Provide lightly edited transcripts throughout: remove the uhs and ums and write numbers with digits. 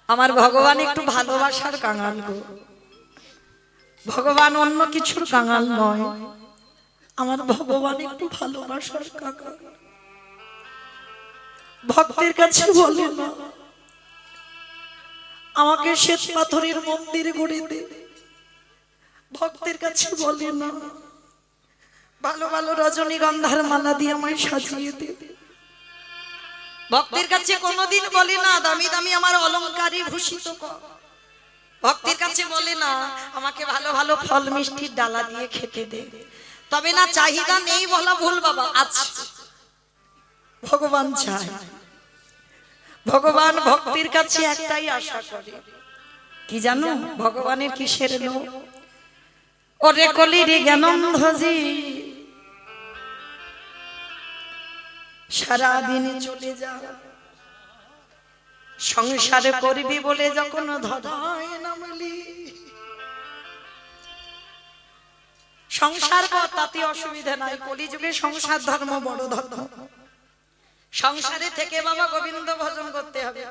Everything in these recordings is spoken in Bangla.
আমার ভগবান একটু ভালোবাসার কাঙাল গো। ভগবান অন্য কিছুর কাঙাল নয়, আমার ভগবান একটু ভালোবাসার কাঙাল। ভক্তের কাছে বলে না আমাকে শ্বেত পাথরের মন্দির গড়ে দে, ভক্তের কাছে বলে না ভালো ভালো রজনীগন্ধার মালা দিয়ে আমায় সাজিয়ে দে, ভক্তের কাছে কোনোদিন বলে না দামি দামি আমার অলংকারে ভূষিত কর, ভক্তের কাছে বলে না আমাকে ভালো ভালো ফল মিষ্টির ডালা দিয়ে খেতে দে। তবে না চাহিদা নেই বলা ভুল বাবা, আছে। ভগবান চায়, ভগবান ভক্তির কাছে একটাই আশা করে, কি জানো ভগবানের কিসের লোভ? ওরে কলির জ্ঞানন্ধজি সারাদিন চলে যা, সংসার করবি বলে যখন ধরায় নামলি, সংসার কর তাতে অসুবিধা নাই, কলিযুগে সংসার ধর্ম বড় ধর্ম। সংসারে থেকে বাবা গোবিন্দ ভজন করতে হবে,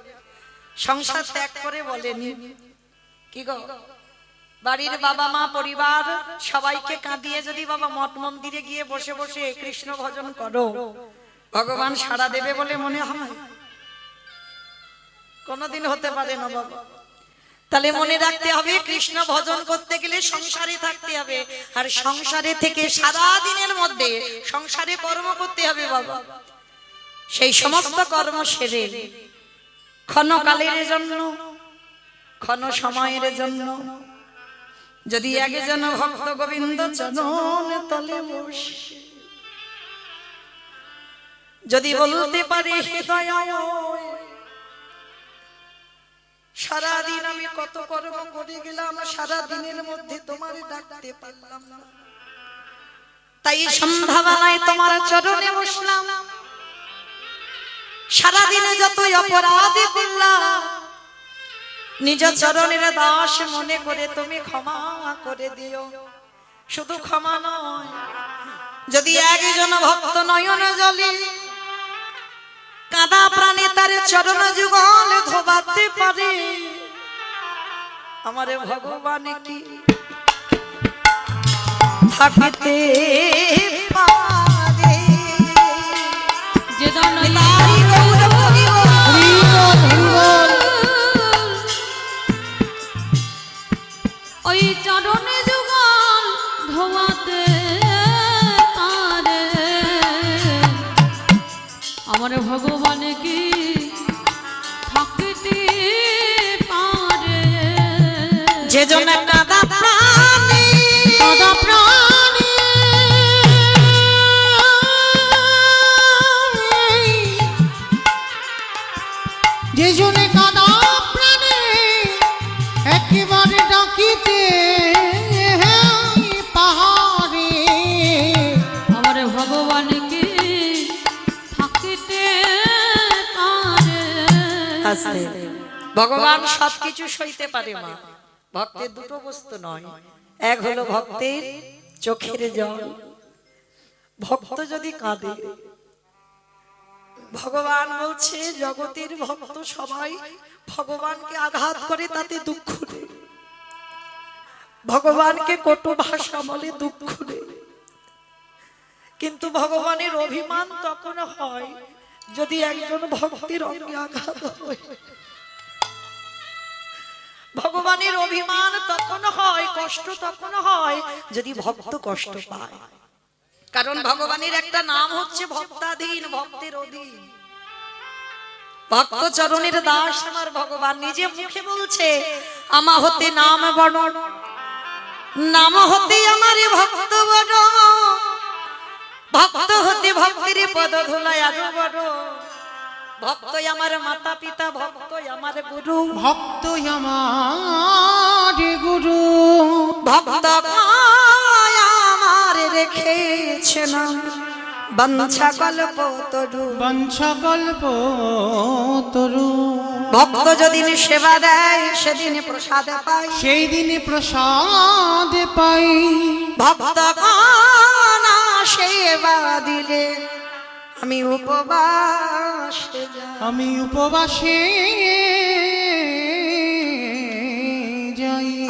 সংসার ত্যাগ করে বলেনি কি গো, বাড়ির বাবা মা পরিবার সবাইকে কাঁদিয়ে যদি বাবা মঠ মন্দিরে গিয়ে বসে বসে কৃষ্ণ ভজন করো, ভগবান সাড়া দেবে বলে মনে হয়? কোনদিন হতে পারে না বাবা। তাহলে মনে রাখতে হবে কৃষ্ণ ভজন করতে গেলে সংসারে থাকতে হবে, আর সংসারে থেকে সারা দিনের মধ্যে সংসারে কর্ম করতে হবে বাবা। সেই সমস্ত কর্ম সেরে ক্ষণকালের জন্য, ক্ষণ সময়ের জন্য যদি একজন ভক্ত গোবিন্দ চরণ তলে বসে যদি বলতে পারে হৃদয় সারাদিন আমি কত কর্ম করে গেলাম, সারা দিনের মধ্যে তোমার ডাকতে পারলাম না, তাই সন্ধ্যাবেলায় তোমার চরণে বসলাম, সারাদিনে যতই অপরাধী করলাম নিজ চরণের দাস মনে করে তুমি ক্ষমা করে দিও। শুধু ক্ষমা নয়, যদি একজন ভক্ত নয়ন জলে কাঁদা প্রাণে তার চরণ যুগল ধোবাতে পারে, আমার ভগবান কি থাকতে পারে? যে ওই চরণে যুগল ধোয়াতে পারে, আমার ভগবান কি থাকতে পারে? যে জন কাঁদা প্রাণে, কাঁদা প্রাণে যে জনে কাঁদা প্রাণে একেবারে ডাকিতে পাহাড়ে, আমার ভগবান কি থাকতে পারে? ভগবান সবকিছু সইতে পারে মা, ভক্তের দুটো বস্তু নয়, এক হলো ভক্তের চোখের জল, ভক্ত যদি কাঁদে ভগবান বলছে জগতের ভক্ত সবাই ভগবানকে আঘাত করে তাতে দুঃখ নেই, ভগবানকে কটু ভাষা বলে দুঃখ নেই, কিন্তু ভগবানের অভিমান তখন হয় যদি একজন ভক্তের অঙ্গে আঘাত হয়, ভগবানের অভিমান তখন হয়, কষ্ট তখন হয় যদি ভক্ত কষ্ট পায়। কারণ ভগবানের একটা নাম হচ্ছে ভক্তাধীন, ভক্তের অধীন, ভক্ত চরণের দাস আমার ভগবান নিজে মুখে বলছে আমা হতে নাম বড়, নাম হতে আমার ভক্ত বড়, ভক্ত হতে ভক্তের পদ ধুলায় আরো বড়, ভক্ত আমার মাতা পিতা, ভক্ত আমার গুরু, ভক্ত আমার গুরু, ভক্ত আমার রেখেছে না বাঞ্ছা কল্প তরু, বাঞ্ছা কল্প তরু, ভক্ত যেদিন সেবা দেয় সেদিন প্রসাদ পায়, সেই দিনে প্রসাদ পাই, ভক্ত না সেবা দিলে আমি উপবাসে আমি উপবাসে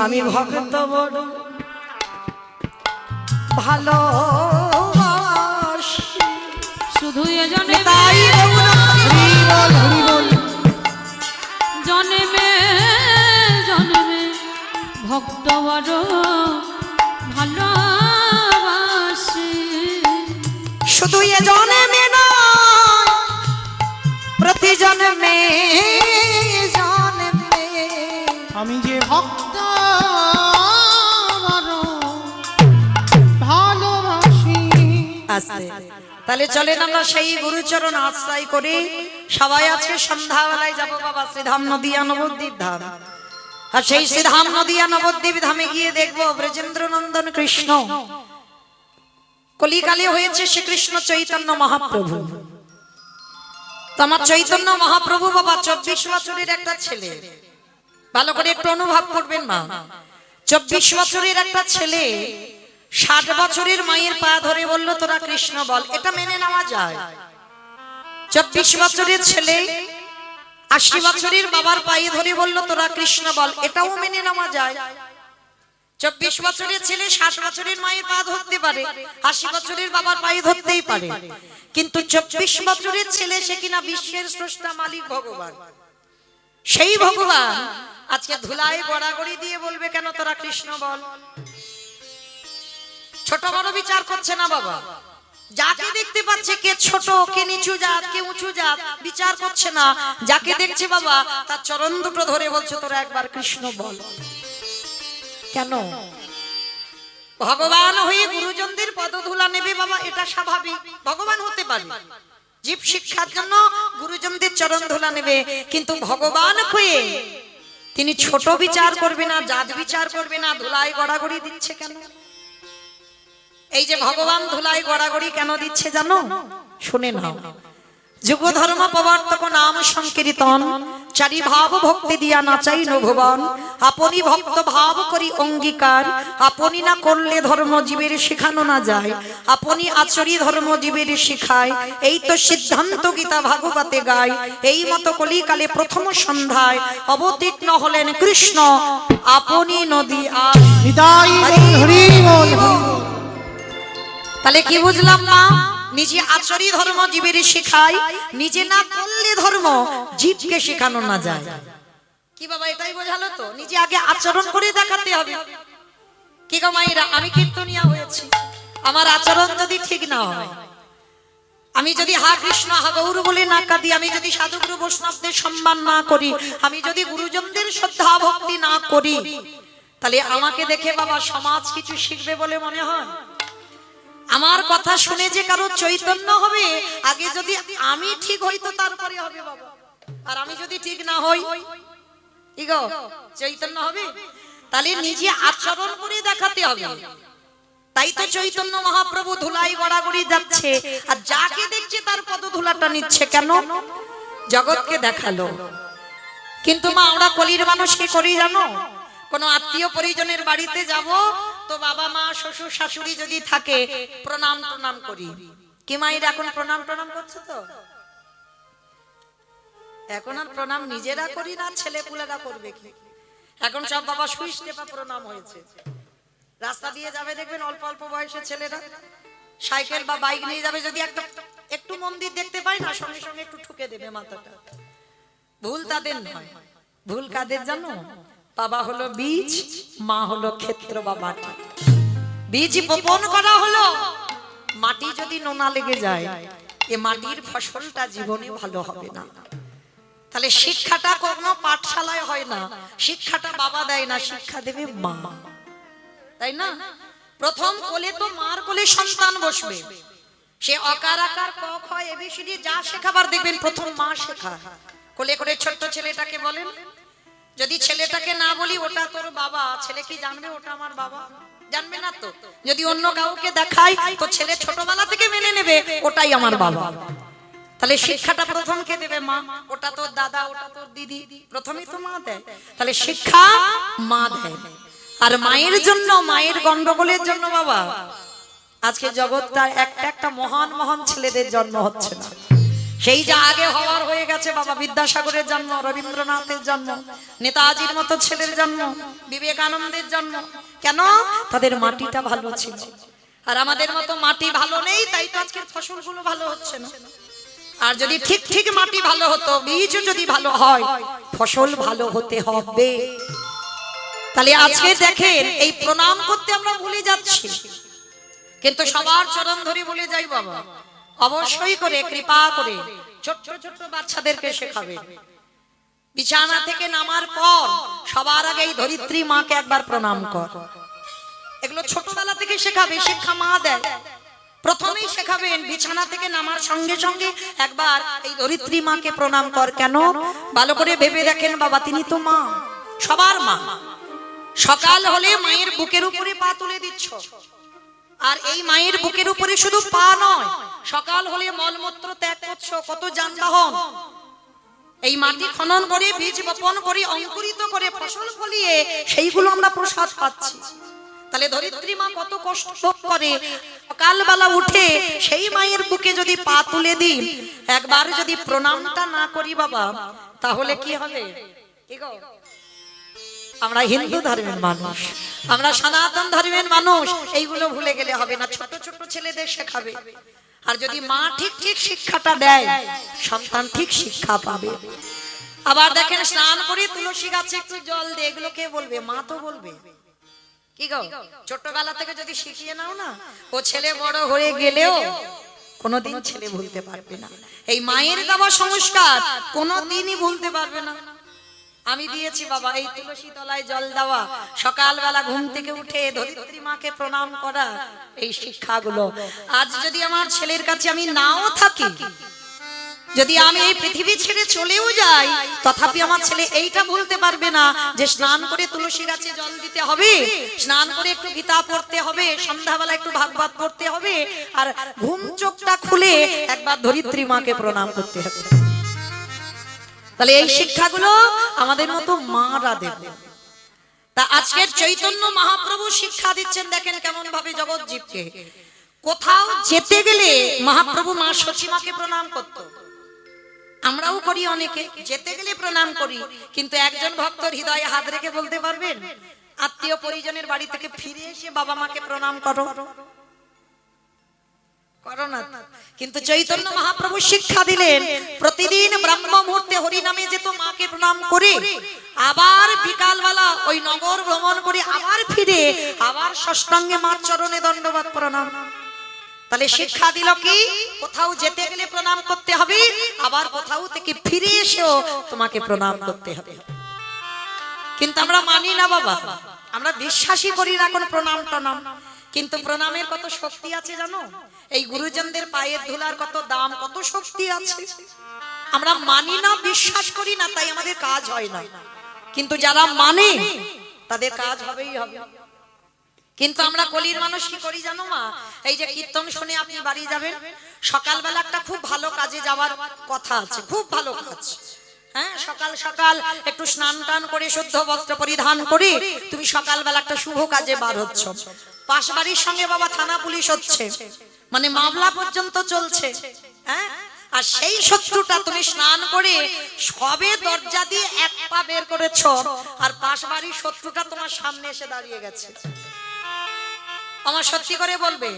আমি ভক্ত বড় ভালোবাসি শুধু এজনে তাই হরি বল হরি বল। জন্মে জন্মে ভক্ত বড় ভালোবাসি শুধু এ জন্মে নয় প্রতি জন্মে জন্মে আমি যে ভক্ত বড় ভালোবাসি। আস্তে তাহলে চলেন আমরা সেই গুরুচরণ আশ্রয় করে সবাই আজকে সন্ধ্যাবেলায় যাবো বাবা শ্রীধাম নদিয়া নবদ্বীপ ধাম। আর সেই শ্রীধাম নদিয়া নবদ্বীপ ধামে গিয়ে দেখবো ব্রজেন্দ্র নন্দন কৃষ্ণ কলিকালে হয়েছে শ্রীকৃষ্ণ চৈতন্য মহাপ্রভু। তো আমার চৈতন্য মহাপ্রভু বাবা 24 বছরের একটা ছেলে, ভালো করে একটু অনুভব করবেন মা। 24 বছরের একটা ছেলে 60 বছরের মায়ের পা ধরে বলল তোরা কৃষ্ণ বল, এটা মেনে নেওয়া যায়। 24 বছরের ছেলে 80 বছরের বাবার পায়ে ধরে বলল তোরা কৃষ্ণ বল, এটাও মেনে নেওয়া যায়। 24 বছরের ছেলে 60 বছরের মায়ের পা ধরতে পারে, 80 বছরের বাবার পায়ে ধরতেই পারে, কিন্তু 24 বছরের ছেলে সে কিনা বিশ্বের স্রষ্টা মালিক ভগবান। সেই ভগবান আজকে ধুলায় গড়াগড়ি দিয়ে বলবে কেন তোরা কৃষ্ণ বল। ছোট বড় বিচার করছে না বাবা, যাকে দেখতে পাচ্ছে কে ছোট কে নিচু জাত কে উঁচু জাত বিচার করছে না, যাকে দেখছে বাবা তার চরণ দুটো ধরে বলছে তোরা একবার কৃষ্ণ বল। কেন? ভগবান হয়ে গুরুজনদের পদধূলা নেবে বাবা, এটা স্বাভাবিক, ভগবান হতে পারে। জীব শিক্ষার জন্য গুরুজনদের চরণ ধুলা নেবে, কিন্তু ভগবান হয়ে তিনি ছোট বিচার করবে না, জাত বিচার করবে না, ধুলায় গড়াগড়ি দিচ্ছে কেন? এই যে ভগবান ধুলায় গড়াগড়ি কেন দিচ্ছে জানো? শুনে নাও। যুগ ধর্ম প্রবর্তক নাম সংকীর্তন, চারি ভাব ভক্তি দিয়া নাচাই ভুবন, আপনি ভক্ত ভাব করি অঙ্গীকার, আপনি না করলে ধর্ম জীবের শেখানো না যায়, আপনি আচরি ধর্ম জীবের শিখায়, এই তো সিদ্ধান্ত গীতা ভাগবতে গায়। এই মতো কলিকালে প্রথম সন্ধ্যায় অবতীর্ণ হলেন কৃষ্ণ, আপনি নদী আর হৃদয় বল হরি বল হরি বল। তাহলে কি বুঝলাম মা? নিজে আচরি ধর্ম জীবের শিখায়, নিজে না করলে ধর্ম জীবকে শেখানো না যায়। কি বাবা এটাই বোঝালো তো? নিজে আগে আচরণ করে দেখাতে হবে। কি গো মায়েরা, আমি কীর্তনিয়া হয়েছি, আমার আচরণ যদি ঠিক না হয়, আমি যদি হা কৃষ্ণ হা গৌর বলে না কাঁদি, আমি যদি সাধুগুরু বৈষ্ণবদের সম্মান না করি, আমি যদি গুরুজনদের শ্রদ্ধা ভক্তি না করি, তাহলে আমাকে দেখে বাবা সমাজ কিছু শিখবে বলে মনে হয়? আমার কথা শুনে যে কারো চৈতন্য হবে, আগে যদি আমি ঠিক হই তো তারপরে হবে বাবা। আর আমি যদি ঠিক না হই, কি গো চৈতন্য হবে? তাহলে নিজে আচরণ করে দেখাতে হবে। তাই তো চৈতন্য মহাপ্রভু ধুলাই গড়াগড়ি যাচ্ছে, আর যাকে দেখছে তার পদধূলাটা নিচ্ছে কেন? জগৎকে দেখালো। কিন্তু মা আমরা কলির মানুষ কি করি জানো? কোন আত্মীয় পরিজনের বাড়িতে যাব তো বাবা মা শ্বশুর শাশুড়ি যদি থাকে প্রণাম প্রণাম করি। কি মায়ের এখন প্রণাম প্রণাম করছে তো? এখন আর প্রণাম নিজেরা করি না, ছেলে পুলেরা করবে কি? এখন সব বাবা সুইচ টেপা প্রণাম হয়েছে। রাস্তা দিয়ে যাবে দেখবেন অল্প অল্প বয়সের ছেলেরা সাইকেল বা বাইক নিয়ে যাবে, যদি একটু মন্দির দেখতে পাই না সঙ্গে সঙ্গে একটু ঠুকে দেবে মাথাটা। ভুল তাদের নয়, ভুল কাদের জানো? বাবা হলো বীজ, মা হলো ক্ষেত্র বা মাটি। বীজ বপন করা হলো, মাটি যদি নোনা লেগে যায় এ মাটির ফসলটা জীবনে ভালো হবে না। তাহলে শিক্ষাটা কোনো পাঠশালায় হয় না, শিক্ষাটা বাবা দেয় না, শিক্ষা দেবে মা, তাই না? প্রথম কোলে তো মার কোলে সন্তান বসবে, সে অকার আকার ক খ এবিসিডি যা শেখাবার দেখবেন প্রথম মা শেখায়। কোলে করে ছোট্ট ছেলেটাকে বলেন, যদি ছেলেটাকে না বলি ওটা তোর বাবা, ছেলে কি জানবে ওটা আমার বাবা? জানবে না তো। যদি অন্য কাউকে দেখাই তো ছেলে ছোটবেলা থেকে মেনে নেবে ওটাই আমার বাবা। তাহলে শিক্ষাটা প্রথম কে দেবে? মা। ওটা তোর দাদা, ওটা তোর দিদি, প্রথমেই তো মা দেয়। তাহলে শিক্ষা মা দেয়। আর মায়ের জন্য, মায়ের গন্ডগোলের জন্য বাবা আজকে জগৎটা একটা একটা মহান মহান ছেলেদের জন্ম হচ্ছে না। সেই যা আগে হওয়ার হয়ে গেছে বাবা, বিদ্যাসাগরের জন্ম, রবীন্দ্রনাথের জন্ম, নেতাজির মতো ছেলের জন্ম, বিবেকানন্দের জন্ম। কেন? তাদের মাটিটা ভালো ছিল। আর আমাদের মতো মাটি ভালো নেই, তাই তো আজকের ফসলগুলো ভালো হচ্ছে না। আর যদি ঠিক ঠিক মাটি ভালো হতো, বীজ যদি ভালো হয়, ফসল ভালো হতে হবে। তাহলে আজকে দেখেন এই প্রণাম করতে আমরা ভুলে যাচ্ছি, কিন্তু সবার চরণ ধরে বলে যাই বাবা, অবশ্যই করে কৃপা করে ছোট্ট ছোট্ট বাচ্চাদেরকে শেখাবে। বিছানা থেকে নামার পর সবার আগে এই ধরিত্রী মাকে একবার প্রণাম কর। এগুলো ছোটবেলা থেকে শেখাবে, শিক্ষা মা দেয়। প্রথমেই শেখাবেন বিছানা থেকে নামার সঙ্গে সঙ্গে একবার এই ধরিত্রী মাকে প্রণাম কর। কেন? ভালো করে ভেবে দেখেন বাবা, তিনি তো মা, সবার মা। সকাল হলে মায়ের বুকের উপরে পা তুলে দিচ্ছ, আর এই মায়ের বুকের উপরে শুধু পা নয়, সকাল হলে মলমূত্র ত্যাগ করছো। কত যানবাহন এই মাটি খনন করে, বীজ বপন করে, অঙ্কুরিত করে, ফসল ফলিয়ে সেইগুলো আমরা প্রসাদ পাচ্ছি। তাহলে ধরিত্রী মা কত কষ্ট করে, সকালবেলা উঠে সেই মায়ের বুকে যদি পা তুলে দিই, একবার যদি প্রণামটা না করি বাবা, তাহলে কি হবে? কি গো, আমরা হিন্দু ধর্মের মানুষ, আমরা সনাতন ধর্মের মানুষ, এইগুলো ভুলে গেলে হবে না। ছোট ছোট ছেলেদের শেখাবে। আর যদি মা ঠিক ঠিক শিক্ষাটা দেয়, সন্তান ঠিক শিক্ষা পাবে। আবার দেখেন, স্নান করে তুলসী গাছে একটু জল দে, এগুলো কে বলবে? মা তো বলবে। কি গো, ছোটবেলা থেকে যদি শিখিয়ে নাও না, ও ছেলে বড় হয়ে গেলেও কোনোদিন ছেলে ভুলতে পারবে না। এই মায়ের দেওয়া সংস্কার কোনোদিনই ভুলতে পারবে না। আমি দিয়েছি বাবা এই তুলসী তলায় জল দেওয়া, সকালবেলা ঘুম থেকে উঠে ধরিত্রী মাকে প্রণাম করা, এই শিক্ষাগুলো আজ যদি আমার ছেলের কাছে আমি নাও থাকি, যদি আমি এই পৃথিবী ছেড়ে চলেও যাই, তথাপি আমার ছেলে এইটা বলতে পারবে না যে স্নান করে তুলসী গাছে জল দিতে হবে, স্নান করে একটু গীতা পড়তে হবে, সন্ধ্যাবেলা একটু ভাগবত পড়তে হবে, আর ঘুম চোখটা খুলে একবার ধরিত্রী মাকে প্রণাম করতে হবে। তাহলে এই শিক্ষাগুলো আমাদের মতো মারা দেবে। তা আজকের চৈতন্য মহাপ্রভু শিক্ষা দিচ্ছেন, দেখেন কেমন ভাবে জগৎ জীবকে। কোথাও যেতে গেলে মহাপ্রভু মা সচিমাকে প্রণাম করত। আমরাও করি, অনেকে যেতে গেলে প্রণাম করি, কিন্তু একজন ভক্তর হৃদয়ে হাত রেখে বলতে পারবেন, আত্মীয় পরিজনের বাড়ি থেকে ফিরে এসে বাবা মাকে প্রণাম করো? করো না। কিন্তু চৈতন্য মহাপ্রভু শিক্ষা দিলেন, প্রতিদিন ব্রহ্ম মুহূর্তে হরি নামে যেত মাকে প্রণাম করে, আবার বিকালবেলা ওই নগর ভ্রমণ করে আবার ফিরে আবার ষষ্ঠাঙ্গে মার চরণে দণ্ডবাদ প্রণাম। তাহলে শিক্ষা দিল কি, কোথাও যেতে গেলে প্রণাম করতে হবে, আবার কোথাও থেকে ফিরে এসেও তোমাকে প্রণাম করতে হবে। কিন্তু আমরা মানি না বাবা, আমরা বিশ্বাসই করি না কোন প্রণাম টনাম। কিন্তু প্রণামের কত শক্তি আছে জানো? এই গুরুজনদের পায়ের ধুলার কত দাম, কত শক্তি আছে। আমরা মানি না, বিশ্বাস করি না, তাই আমাদের কাজ হয় না। কিন্তু যারা মানে তাদের কাজ হবেই হবে। কিন্তু আমরা কলির মানুষ কি করি জানো মা? এই যে কীর্তন শুনে আপনি বাড়ি যাবেন, সকালবেলা একটা খুব ভালো কাজে যাওয়ার কথা আছে, খুব ভালো কাজ। হ্যাঁ, সকাল সকাল একটু স্নান টান করে শুদ্ধ বস্ত্র পরিধান করে তুমি সকালবেলা একটা শুভ কাজে বার হচ্ছ। পাশ বাড়ির সঙ্গে বাবা থানা পুলিশ হচ্ছে, মানে মামলা পর্যন্ত চলছে। হ্যাঁ, আর সেই শত্রুটা তুমি স্নান করে সবে দরজা দিয়ে এক পা বের করেছো, আর পাশ বাড়ির শত্রুটা তোমার সামনে এসে দাঁড়িয়ে গেছে। আমার সত্যি করে বলবে,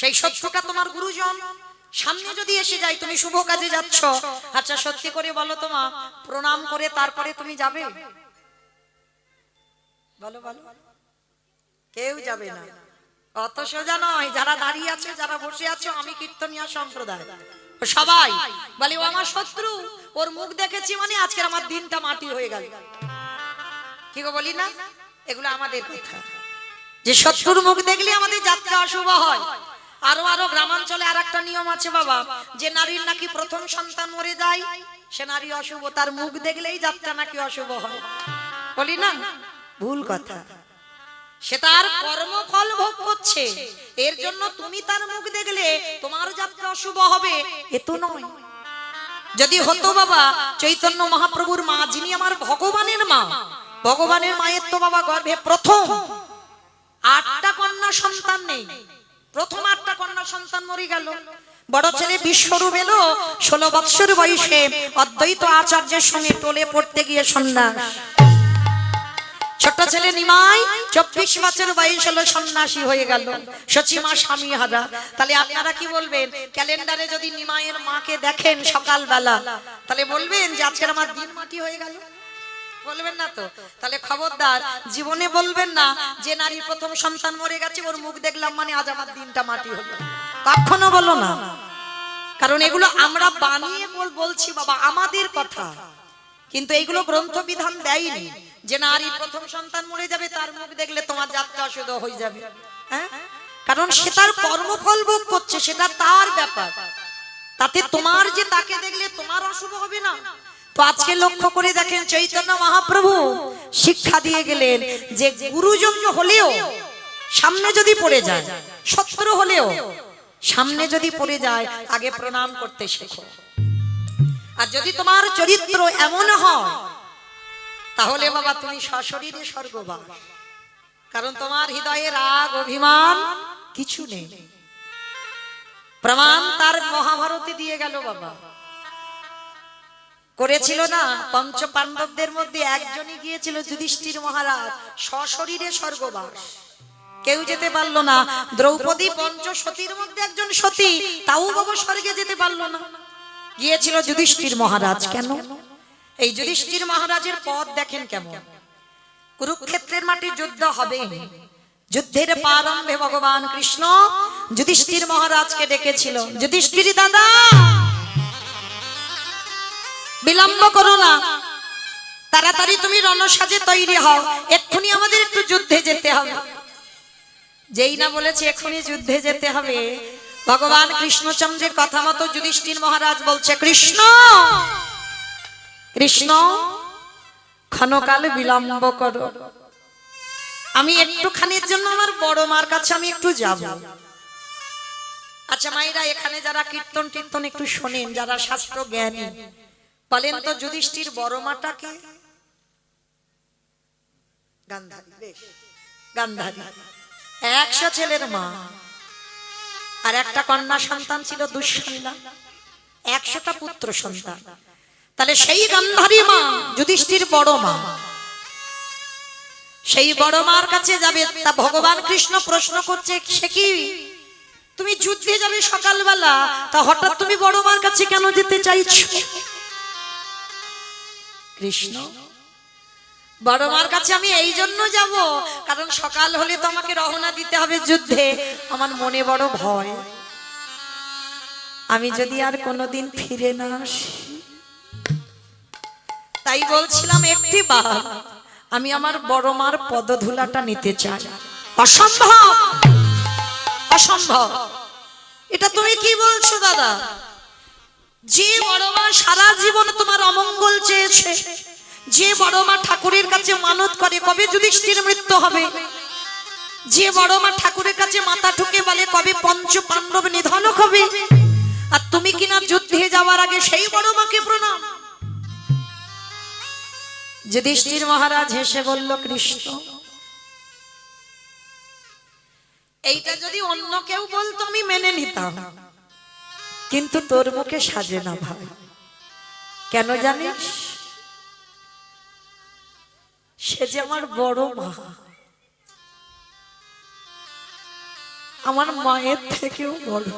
সেই শত্রুটা তোমার গুরুজন, সামনে যদি এসে যায়, তুমি শুভ কাজে যাচ্ছ, আচ্ছা সত্যি করে বলো তো মা, প্রণাম করে তারপরে তুমি যাবে? বলো বলো, কেউ যাবে না। অত সোজা নয়। যারা দাঁড়িয়ে আছে, যারা বসে আছো, আমি কীর্তনিয়া সম্প্রদায়, সবাই বলে ও আমার শত্রু, ওর মুখ দেখেছি মানে আজকের আমার দিনটা মাটি হয়ে গেল। কি গো বলি না? এগুলো আমাদের কথা, যে শত্রুর মুখ দেখলে আমাদের যাত্রা অশুভ হয়। আরো আরো গ্রামাঞ্চলে আর একটা নিয়ম আছে বাবা, যে নারীর নাকি প্রথম সন্তান মরে যায়, সে নারী অশুভ, তার মুখ দেখলেই যাত্রা নাকি অশুভ হয়। বলি না? ভুল কথা। সে তার কর্মফল ভোগ করছে, এর জন্য তুমি তার মুখ দেখলে তোমার যাত্রা অশুভ হবে, এ তো নয়। যদি হতো বাবা, চৈতন্য মহাপ্রভুর মা, যিনি আমার ভগবানের মা, ভগবানের মায়ের তো বাবা গর্ভে প্রথম 8টা কন্যা সন্তান নেই, প্রথম 8টা কন্যা সন্তান মরে গেল। বড় ছেলে বিশ্বরূপ এলো 16 বৎসর বয়সে অদ্বৈত আচার্যের সঙ্গে টোলে পড়তে গিয়ে সন্ন্যাস। ছোট ছেলে নিমাই 24 বছর বয়স হলো সন্ন্যাসী হয়ে গেল, সচিমা স্বামী হারা। তাহলে আপনারা কি বলবেন, ক্যালেন্ডারে যদি নিমাইয়ের মাকে দেখেন সকালবেলা, তাহলে বলবেন যে আজকের আমার দিন মাটি হয়ে গেল? বলবেন না তো? তাহলে খবরদার জীবনে বলবেন না যে নারীর প্রথম সন্তান মরে গেছে, ওর মুখ দেখলাম মানে আজ আমার দিনটা মাটি হলো। কখনো বলো না, কারণ এগুলো আমরা বানিয়ে বলছি বাবা, আমাদের কথা। কিন্তু এইগুলো গ্রন্থ বিধান দেয়নি যে নারীর প্রথম সন্তান মরে যাবে তার মুখ দেখলে তোমার যাত্রা শুদ্ধ হয়ে যাবে। হ্যাঁ, কারণ সে তার কর্মফল ভোগ করছে, সেটা তার ব্যাপার। তাতে তোমার যে তাকে দেখলে তোমার অশুভ হবে না। তো আজকে লক্ষ্য করে দেখেন, চৈতন্য মহাপ্রভু শিক্ষা দিয়ে গেলেন যে গুরুজন হলেও সামনে যদি পড়ে যায়, শত্রু হলেও সামনে যদি পড়ে যায়, আগে প্রণাম করতে শেখো। আর যদি তোমার চরিত্র এমন হয়, তাহলে বাবা তুমি সশরীরে স্বর্গবাস। কারণ তোমার হৃদয়ে রাগ অভিমান কিছু নেই। প্রমাণ তার মহাভারতে দিয়ে গেল বাবা। করেছিল না, পঞ্চ পাণ্ডবদের মধ্যে একজনই গিয়েছিল যুধিষ্ঠির মহারাজ, সশরীরে স্বর্গবাস। কেউ যেতে পারলো না। দ্রৌপদী পঞ্চ সতীর মধ্যে একজন সতী, তাও বাবা স্বর্গে যেতে পারলো না, গিয়েছিল যুধিষ্ঠির মহারাজ। কেন? এই যুধিষ্ঠির মহারাজের পথ দেখেন কেমন। কুরুক্ষেত্রের মাটি যুদ্ধ হবে, যুদ্ধের প্রারম্ভে ভগবান কৃষ্ণ যুধিষ্ঠির মহারাজকে ডেকেছিল, যুধিষ্ঠির দাদা বিলম্ব করো না, তাড়াতাড়ি তুমি রণসাজে তৈরি হও, এক্ষুনি আমাদের একটু যুদ্ধে যেতে হবে। যেই না বলেছে এক্ষুনি যুদ্ধে যেতে হবে, ভগবান কৃষ্ণচন্দ্রের কথা মতো যুধিষ্ঠির মহারাজ বলছে, কৃষ্ণ কৃষ্ণ ক্ষণকাল বিলম্ব করো, আমি একটুখানির জন্য আমার বড় মার কাছে আমি একটু যাব। আচ্ছা মায়েরা, এখানে যারা কীর্তন টীর্তন একটু শোনেন, যারা শাস্ত্র জ্ঞানী, বলেন তো যুধিষ্ঠির বড় মাটাকে? গান্ধারী। বেশ, গান্ধারী 100 ছেলের মা, আর একটা কন্যা সন্তান ছিল দুঃশালা, 100টা পুত্র সন্তান। তাহলে সেই গান্ধারী মা যুধিষ্ঠির বড় মা, সেই বড় মার কাছে যাবে। তা ভগবান কৃষ্ণ প্রশ্ন করছে, সে কি তুমি যুদ্ধে যাবে সকালবেলা, তা হঠাৎ তুমি বড় মার কাছে কেন যেতে চাইছো? কৃষ্ণ, বড় মার কাছে আমি এই জন্য যাব, কারণ সকাল হলে তো আমাকে রওনা দিতে হবে যুদ্ধে, আমার মনে বড় ভয়, আমি যদি আর কোনোদিন ফিরে না আসি। তাই বলছিলাম একটি বার আমি আমার বড় মার পদধূলাটা নিতে চাই। অসম্ভব, অসম্ভব। এটা তুমি কি বলছো দাদা? যে বড় মা সারা জীবন তোমার অমঙ্গল চেয়েছে, যে বড় মা ঠাকুরের কাছে মানত করে কবে যুধিষ্ঠির মৃত্যু হবে, যে বড় মা ঠাকুরের কাছে মাথা ঠুকে বলে কবে পঞ্চ পাণ্ডব নিধন হবে, আর তুমি কিনা যুদ্ধে যাওয়ার আগে সেই বড় মাকে প্রণাম। যুধিষ্ঠির মহারাজ হেসে বলল, কৃষ্ণ এইটা যদি অন্য কেউ বলতো আমি মেনে নিতাম, কিন্তু তোর মুখে সাজে না ভাই। কেন জানিস? সে যে আমার বড় মা, আমার মায়ের থেকেও বড়।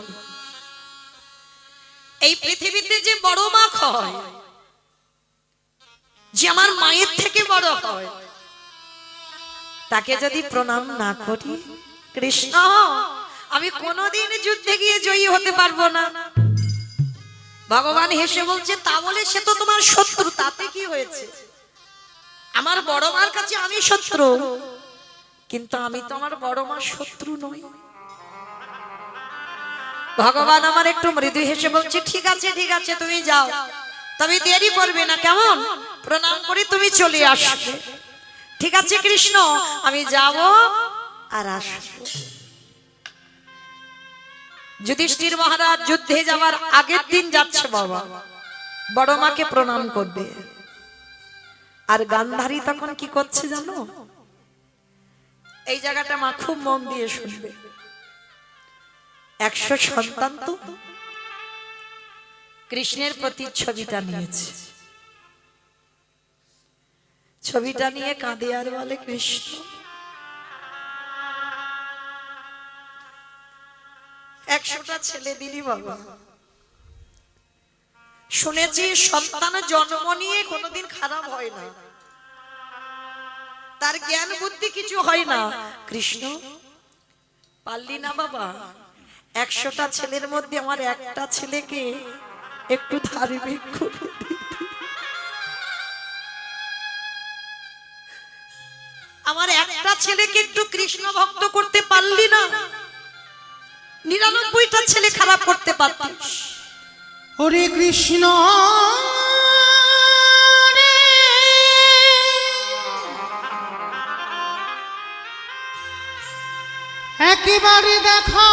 এই পৃথিবীতে যে বড় মা হয়, যে আমার মায়ের থেকে বড় হয়, তাকে যদি প্রণাম না করি, কৃষ্ণ আমি কোনোদিন যুদ্ধে গিয়ে জয়ী হতে পারবো না। ভগবান হেসে বলছে, তা বলে সে তো তোমার শত্রু, তাতে কি হয়েছে? আমার বড় মার কাছে আমি শত্রু, কিন্তু আমি তো আমার বড় মার শত্রু নই। ভগবান আমার একটু মৃদু হেসে বলছে, ঠিক আছে ঠিক আছে, তুমি যাও, তবে দেরি করবে না, কেমন? প্রণাম করে তুমি চলে আসবে। ঠিক আছে কৃষ্ণ, আমি যাব আর আসবো। যুধিষ্ঠির মহারাজ যুদ্ধে যাওয়ার আগের দিন যাচ্ছে বাবা, বড় মাকে প্রণাম করবে। আর গান্ধারী তখন কি করছে জানো? এই জায়গাটা মা খুব মন দিয়ে শুনবে। 100 সন্তান তো কৃষ্ণের প্রতি ছবিটা নিয়েছে, ছবিটা নিয়ে কাঁদে আর বলে, কৃষ্ণ 100টা ছেলে দিলি বাবা, শুনেছি সন্তান জন্ম নিয়ে কোনোদিন খারাপ হয় না, তার জ্ঞান বুদ্ধি কিছু হয় না, কৃষ্ণ পারলি না বাবা 100টা ছেলের মধ্যে আমার একটা ছেলেকে একটু ধার্মিক করে দিতে। আমার একটা ছেলেকে একটু কৃষ্ণ ভক্ত করতে পারলি না, 99টা ছেলে খারাপ করতে পারতিস। ওরে কৃষ্ণ রে, একেবারে দেখা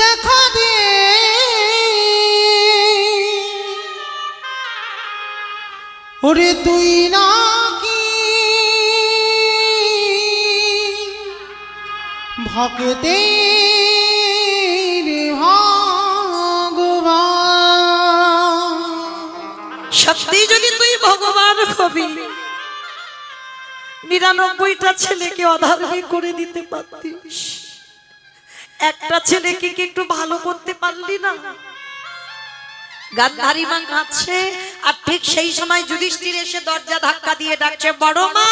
দেখা দে, ওরে তুই নাকি ভক্তের ভগবান। সত্যি যদি তুই ভগবান হবি 99টা ছেলেকে অধার্মিক করে দিতে পারতিস, একটা ছেলেকে কি একটু ভালো করতে পারলি না? গান্ধারী মা কাঁদছে, আর ঠিক সেই সময় যুধিষ্ঠির এসে দরজা ধাক্কা দিয়ে ডাকছে, বড় মা,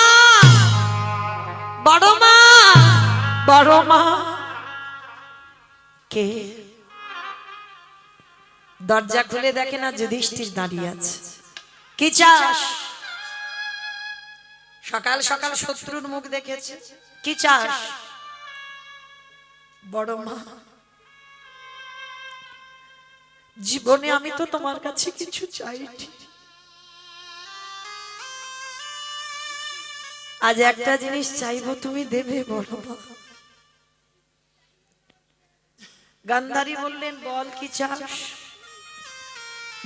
বড় মা, বড় মা। কে? দরজা খুলে দেখে না যুধিষ্ঠির দাঁড়িয়ে আছে। কি চাস? সকাল সকাল শত্রুর মুখ দেখেছে। কি চাস? বড় মা, জীবনে আমি তো তোমার কাছে কিছু চাইনি, আজ একটা জিনিস চাইবো, তুমি দেবে বড় মা। গান্ধারী বললেন, বল কি চাস?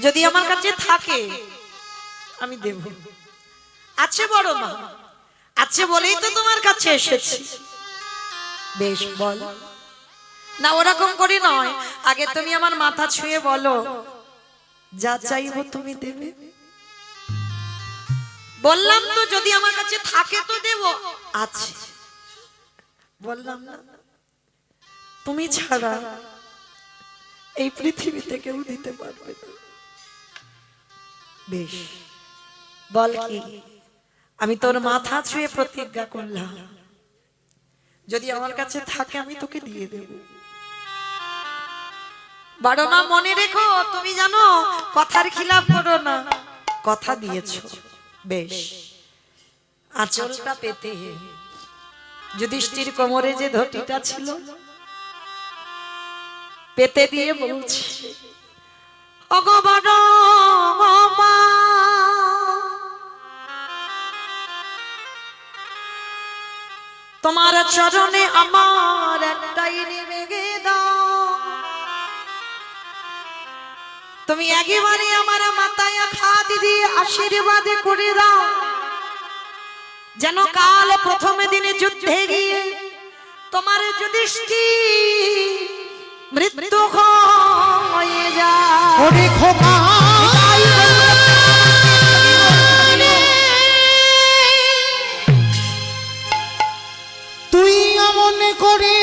যদি আমার কাছে থাকে আমি দেব। আছে বড় মা, আছে বলেই তো তোমার কাছে এসেছি। বেশ বল। না ওরকম করে নয়, আগে তুমি আমার মাথা ছুঁয়ে বলো, যা চাইবো তুমি দেবে। বললাম তো যদি আমার কাছে থাকে তো দেব। আছে বললাম না? তুমি ছাড়া এই পৃথিবীতে কেউ দিতে পারবে না। বেশ বল কি? আমি তোর মাথা ছুঁয়ে প্রতিজ্ঞা করলাম, যদি আমার কাছে থাকে আমি তোকে দিয়ে দেব। বড় মা মনে রেখো, তুমি জানো কথার খিলাফ করো না, কথা দিয়েছো। বেশ, আঁচলটা পেতে যুধিষ্ঠির কোমরে যে ধটিটা ছিল পেতে দিয়ে বলছে, ওগো বড় মা, তোমার চরণে আমার একটাই নিবেদন, তুমি একেবারে আমার মাথায় হাত দিয়ে আশীর্বাদ করে দাও, যেন কাল প্রথম দিনে যুদ্ধে গিয়ে তোমার যুধিষ্ঠির মৃত্যু হয়ে যায়। ওরে খোকা তুই এমন করে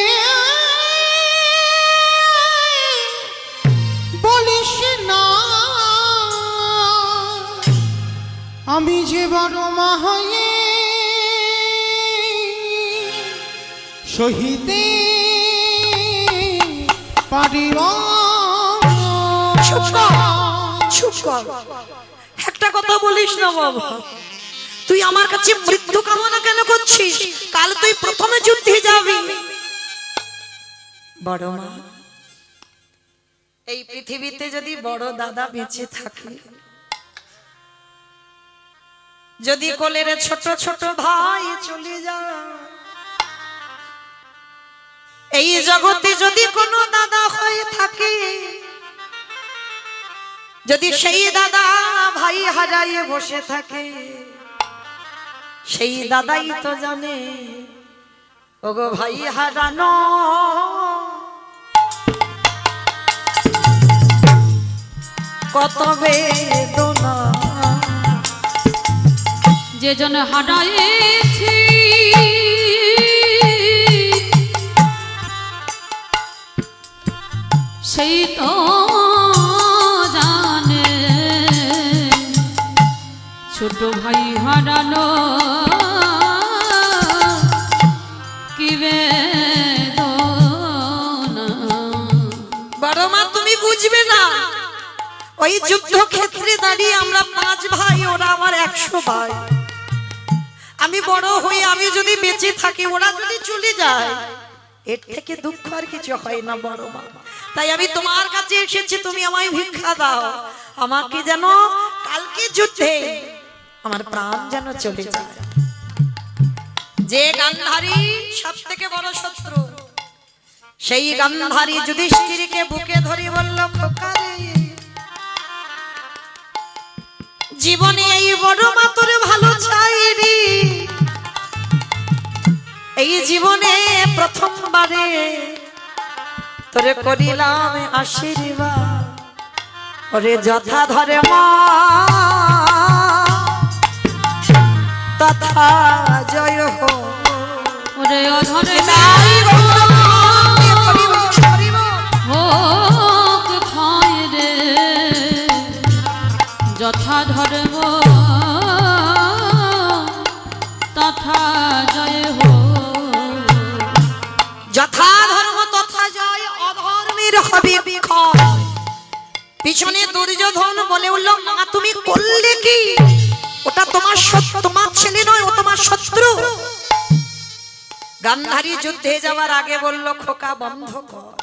বলিস না, আমি যে বড় মা হয়ে সহিতে পারিব। চুপ কর, চুপ কর, একটা কথা বলিস না বাবা। তুই আমার কাছে মৃত্যু কামনা কেন করছিস? কাল তুই প্রথমে যুদ্ধে যাবি। বড় মা, এই পৃথিবীতে যদি বড় দাদা বেঁচে থাকে, যদি কোলের ছোট ছোট ভাই চলে যায়, এই জগতে যদি কোনো দাদা হয়ে থাকে, যদি সেই দাদা ভাই হারাইয়ে বসে থাকে, সেই দাদাই তো জানে ওগো ভাই হারানো কত বেদনা। যে জন হারাইছি সেই তো জানে ছোট ভাই হারানো কি বেদনা। বড় মা তুমি বুঝবে না, ওই যুদ্ধক্ষেত্রে দাঁড়িয়ে আমরা 5 ভাই, ওরা আমার 100 ভাই। আমি বড় হই, আমি যদি বেঁচে থাকি, ওরা যদি চলে যায়, এর থেকে দুঃখ আর কিছু হয় না বড় মা। তাই আমি তোমার কাছে এসেছি, তুমি আমায় ভিক্ষা দাও। আমাকে যেন কালকে যুদ্ধে আমার প্রাণ যেন চলে যায়। যে গান্ধারী সব থেকে বড় শত্রু, সেই গান্ধারী যুধিষ্ঠিরকে বুকে ধরে বলল, খোকা রে, জীবনে এই বড় মা তোর ভালো চাই রে। এই জীবনে প্রথমবারে তোরে করিলাম আশীর্বাদ, ওরে যথা ধরে মা তথা জয় হো। ওরে অধরে হোক ক্ষয় রে যথা ধর্ম তথা জয় হো। যথা ধর্ম তথা জয়, অধর্মের হবে ক্ষয়। পিছনে দুর্যোধন বলে উঠল, মা তুমি করলে কি? ওটা তোমার তোমার ছেলে নয়, ও তোমার শত্রু। গান্ধারী যুদ্ধে যাওয়ার আগে বলল, খোকা বন্ধ কর,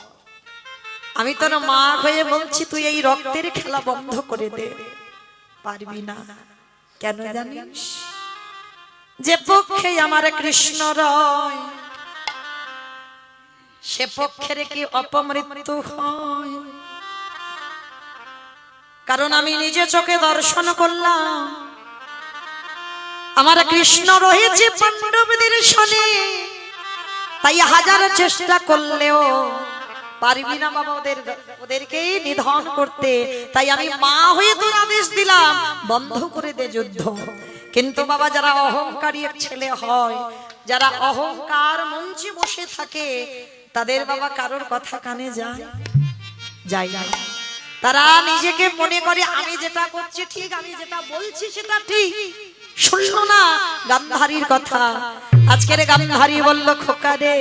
আমি তোর মা হয়ে বলছি, তুই এই রক্তের খেলা বন্ধ করে দে। পারবি না, কেন জানিস? যে পক্ষে আমার কৃষ্ণ রয়, সে পক্ষের কি অপমৃত্যু হয়? কারণ আমি নিজে চোখে দর্শন করলাম, আমার কৃষ্ণ রয়েছে পাণ্ডবদের সনে। তাই হাজার চেষ্টা করলেও পারবি না বাবা ওদেরকে নিধন করতে। তাই আমি মা হয়ে তোর আদেশ দিলাম, বন্ধ করে দে যুদ্ধ। কিন্তু বাবা যারা অহংকারী ছেলে হয়, যারা অহংকার মঞ্চে বসে থাকে, তাদের বাবা কারোর কথা কানে যায় না। তারা নিজেকে মনে করে আমি যেটা করছি ঠিক, আমি যেটা বলছি সেটা ঠিক। শুনলো না গান্ধারীর কথা। আজকের গান্ধারী বলল, খোকা রে,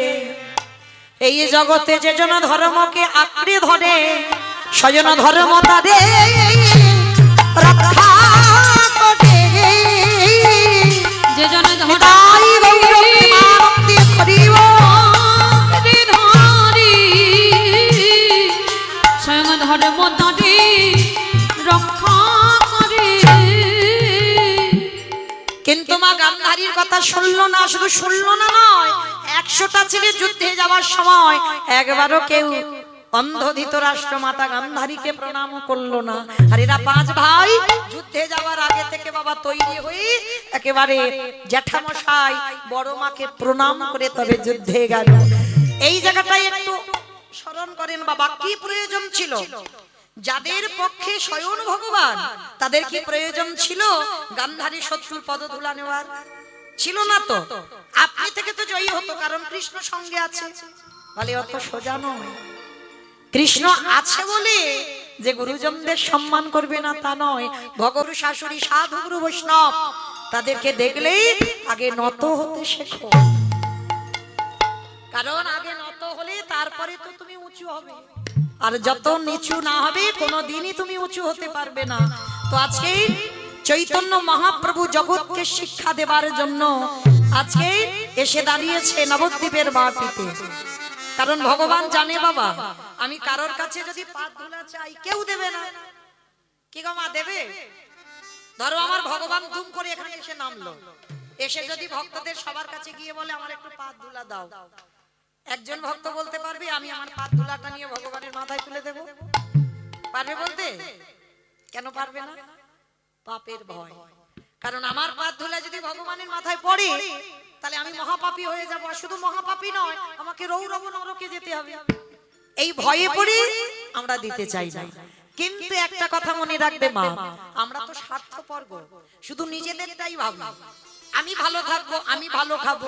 এই জগতে যে জন ধর্মকে আঁকড়ে ধরে, স্বজন ধর্ম তারে রক্ষা করে। যে জন স্বয়ং ধর্ম তারে রক্ষা করে। কিন্তু মা গান্ধারীর কথা শুনলো না। শুধু শুনলো না নয়, 100টা ছেলে যুদ্ধে যাওয়ার সময় একবারও কেউ অন্ধ ধৃতরাষ্ট্র মাতা গান্ধারীকে প্রণাম করলো না। আর এরা 5 ভাই যুদ্ধে যাওয়ার আগে থেকে বাবা তৈরি হয়ে একেবারে জ্যাঠামশাই বড় মাকে প্রণাম করে তবে যুদ্ধে গেল। এই জায়গাটাই একটু স্মরণ করেন বাবা, কি প্রয়োজন ছিল? যাদের পক্ষে স্বয়ং ভগবান, তাদের কি প্রয়োজন ছিল গান্ধারী শত্রুর পদধূলা নেওয়ার? ছিল না তো। আপনি থেকে তো জয়ী হতো, কারণ কৃষ্ণ সঙ্গে আছে। বলে অত সোজা নয়। কৃষ্ণ আছে বলে যে গুরুজনদের সম্মান করবে না তা নয়। ভগরু শাশুড়ি সাধু গুরু বৈষ্ণব, তাদেরকে দেখলেই আগে নত হতে শেখো, কারণ আগে নত হলে তারপরে তো তুমি উঁচু হবে। আর যত নিচু না হবে কোনোদিনই তুমি উঁচু হতে পারবে না। তো আজকে চৈতন্য মহাপ্রভু জগৎকে শিক্ষা দেবার জন্য আজকে এসে দাঁড়িয়েছে নবদ্বীপের মাটিতে। কারণ ভগবান জানে বাবা, আমি কারোর কাছে যদি পাত ধুলা চাই কেউ দেবে না। কি গো মা, দেবে? ধরো আমার ভগবান দুম করে এখানে এসে নামলো, এসে যদি ভক্তদের সবার কাছে গিয়ে বলে আমার একটু পাত ধুলা দাও, একজন ভক্ত বলতে পারবে আমি আমার পাত ধুলাটা নিয়ে ভগবানের মাথায় তুলে দেব? পারবে বলতে? কেন পারবে না? পাপের ভয়। কারণ আমার পাত ধুলা যদি ভগবানের মাথায় পড়ে তাহলে আমি মহাপাপী হয়ে যাব। আর শুধু মহাপাপী নয়, আমাকে রৌরব নরকে যেতে হবে। এই ভয়ে পড়ে আমরা দিতে চাই না। কিন্তু একটা কথা মনে রাখবে মা, আমরা তো স্বার্থপর গো, শুধু নিজেদেরটাই ভাবি। আমি ভালো থাকবো, আমি ভালো খাবো,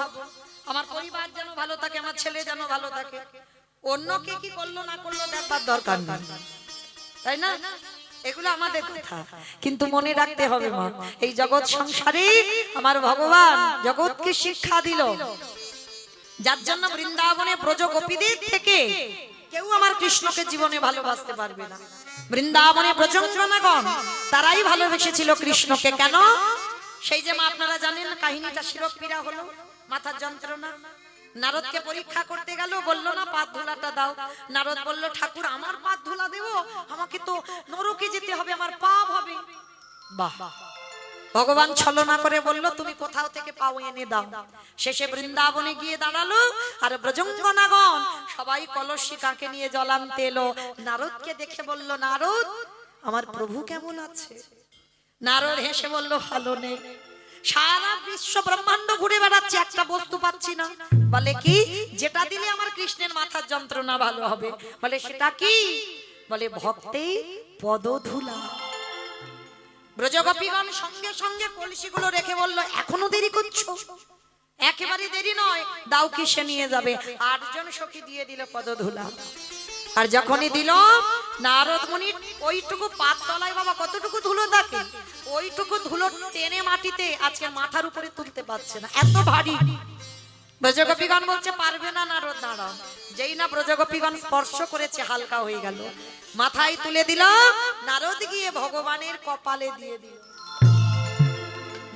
আমার পরিবার যেন ভালো থাকে, আমার ছেলে যেন ভালো থাকে, অন্য কে কি করলো না করলো দেখার দরকার নেই, তাই না? এগুলো আমাদের কথা। কিন্তু মনে রাখতে হবে মা, এই জগৎ সংসারে আমার ভগবান জগৎকে শিক্ষা দিল, যার জন্য বৃন্দাবনে ব্রজ গোপীদের থেকে কেউ আমার কৃষ্ণকে জীবনে ভালোবাসতে পারবে না। বৃন্দাবনে ব্রজঙ্গনাগণ তারাই ভালোবেসেছিল কৃষ্ণকে। কেন? সেই যে মা আপনারা জানেন কাহিনীটা, শিরোপীড়া হলো, মাথার যন্ত্রণা। নারদকে পরীক্ষা করতে গেল, বলল না পাত ধুলাটা দাও। নারদ বলল ঠাকুর আমার পাত ধুলা দেব, আমাকে তো নরকে যেতে হবে, আমার পাপ হবে। বাহ, ভগবান ছলনা করে বলল তুমি কোথাও থেকে পাও এনে দাও। শেষে বৃন্দাবনে গিয়ে দাঁড়ালো, আর ব্রজঙ্গনাগণ সবাই কলসি কাঁকে নিয়ে জল আনতে এলো। নারদকে দেখে বলল নারদ আমার প্রভু কেমন আছে? নারদ হেসে বলল ভালো নেই, সারা বিশ্ব ব্রহ্মাণ্ড ঘুরে বেড়াচ্ছে, একটা বস্তু পাচ্ছি না। বলে কি? যেটা দিলে আমার কৃষ্ণের মাথার যন্ত্রণা ভালো হবে। বলে সেটা কি? বলে ভক্তে পদধূলা। ব্রজগোপীগণ সঙ্গে সঙ্গে কলসিগুলো রেখে বলল এখনো দেরি করছো? একেবারে দেরি নয়, দাও কিসে নিয়ে যাবে। 8 জন সখী দিয়ে দিল পদধূলা। আর যখনই দিল, নারদ মুনি ওইটুকু পাত তলায় বাবা কতটুকু ধুলো থাকে, ওইটুকু ধুলো টেনে মাটিতে আজকে মাথার উপরে তুলতে পারছে না, এত ভারী। ব্রজগোপীগণ বলছে পারবে না নারদ, দাঁড়াও। যেই না ব্রজগোপীগণ স্পর্শ করেছে হালকা হয়ে গেল, মাথায় তুলে দিল। নারদ গিয়ে ভগবানের কপালে দিয়ে দিল।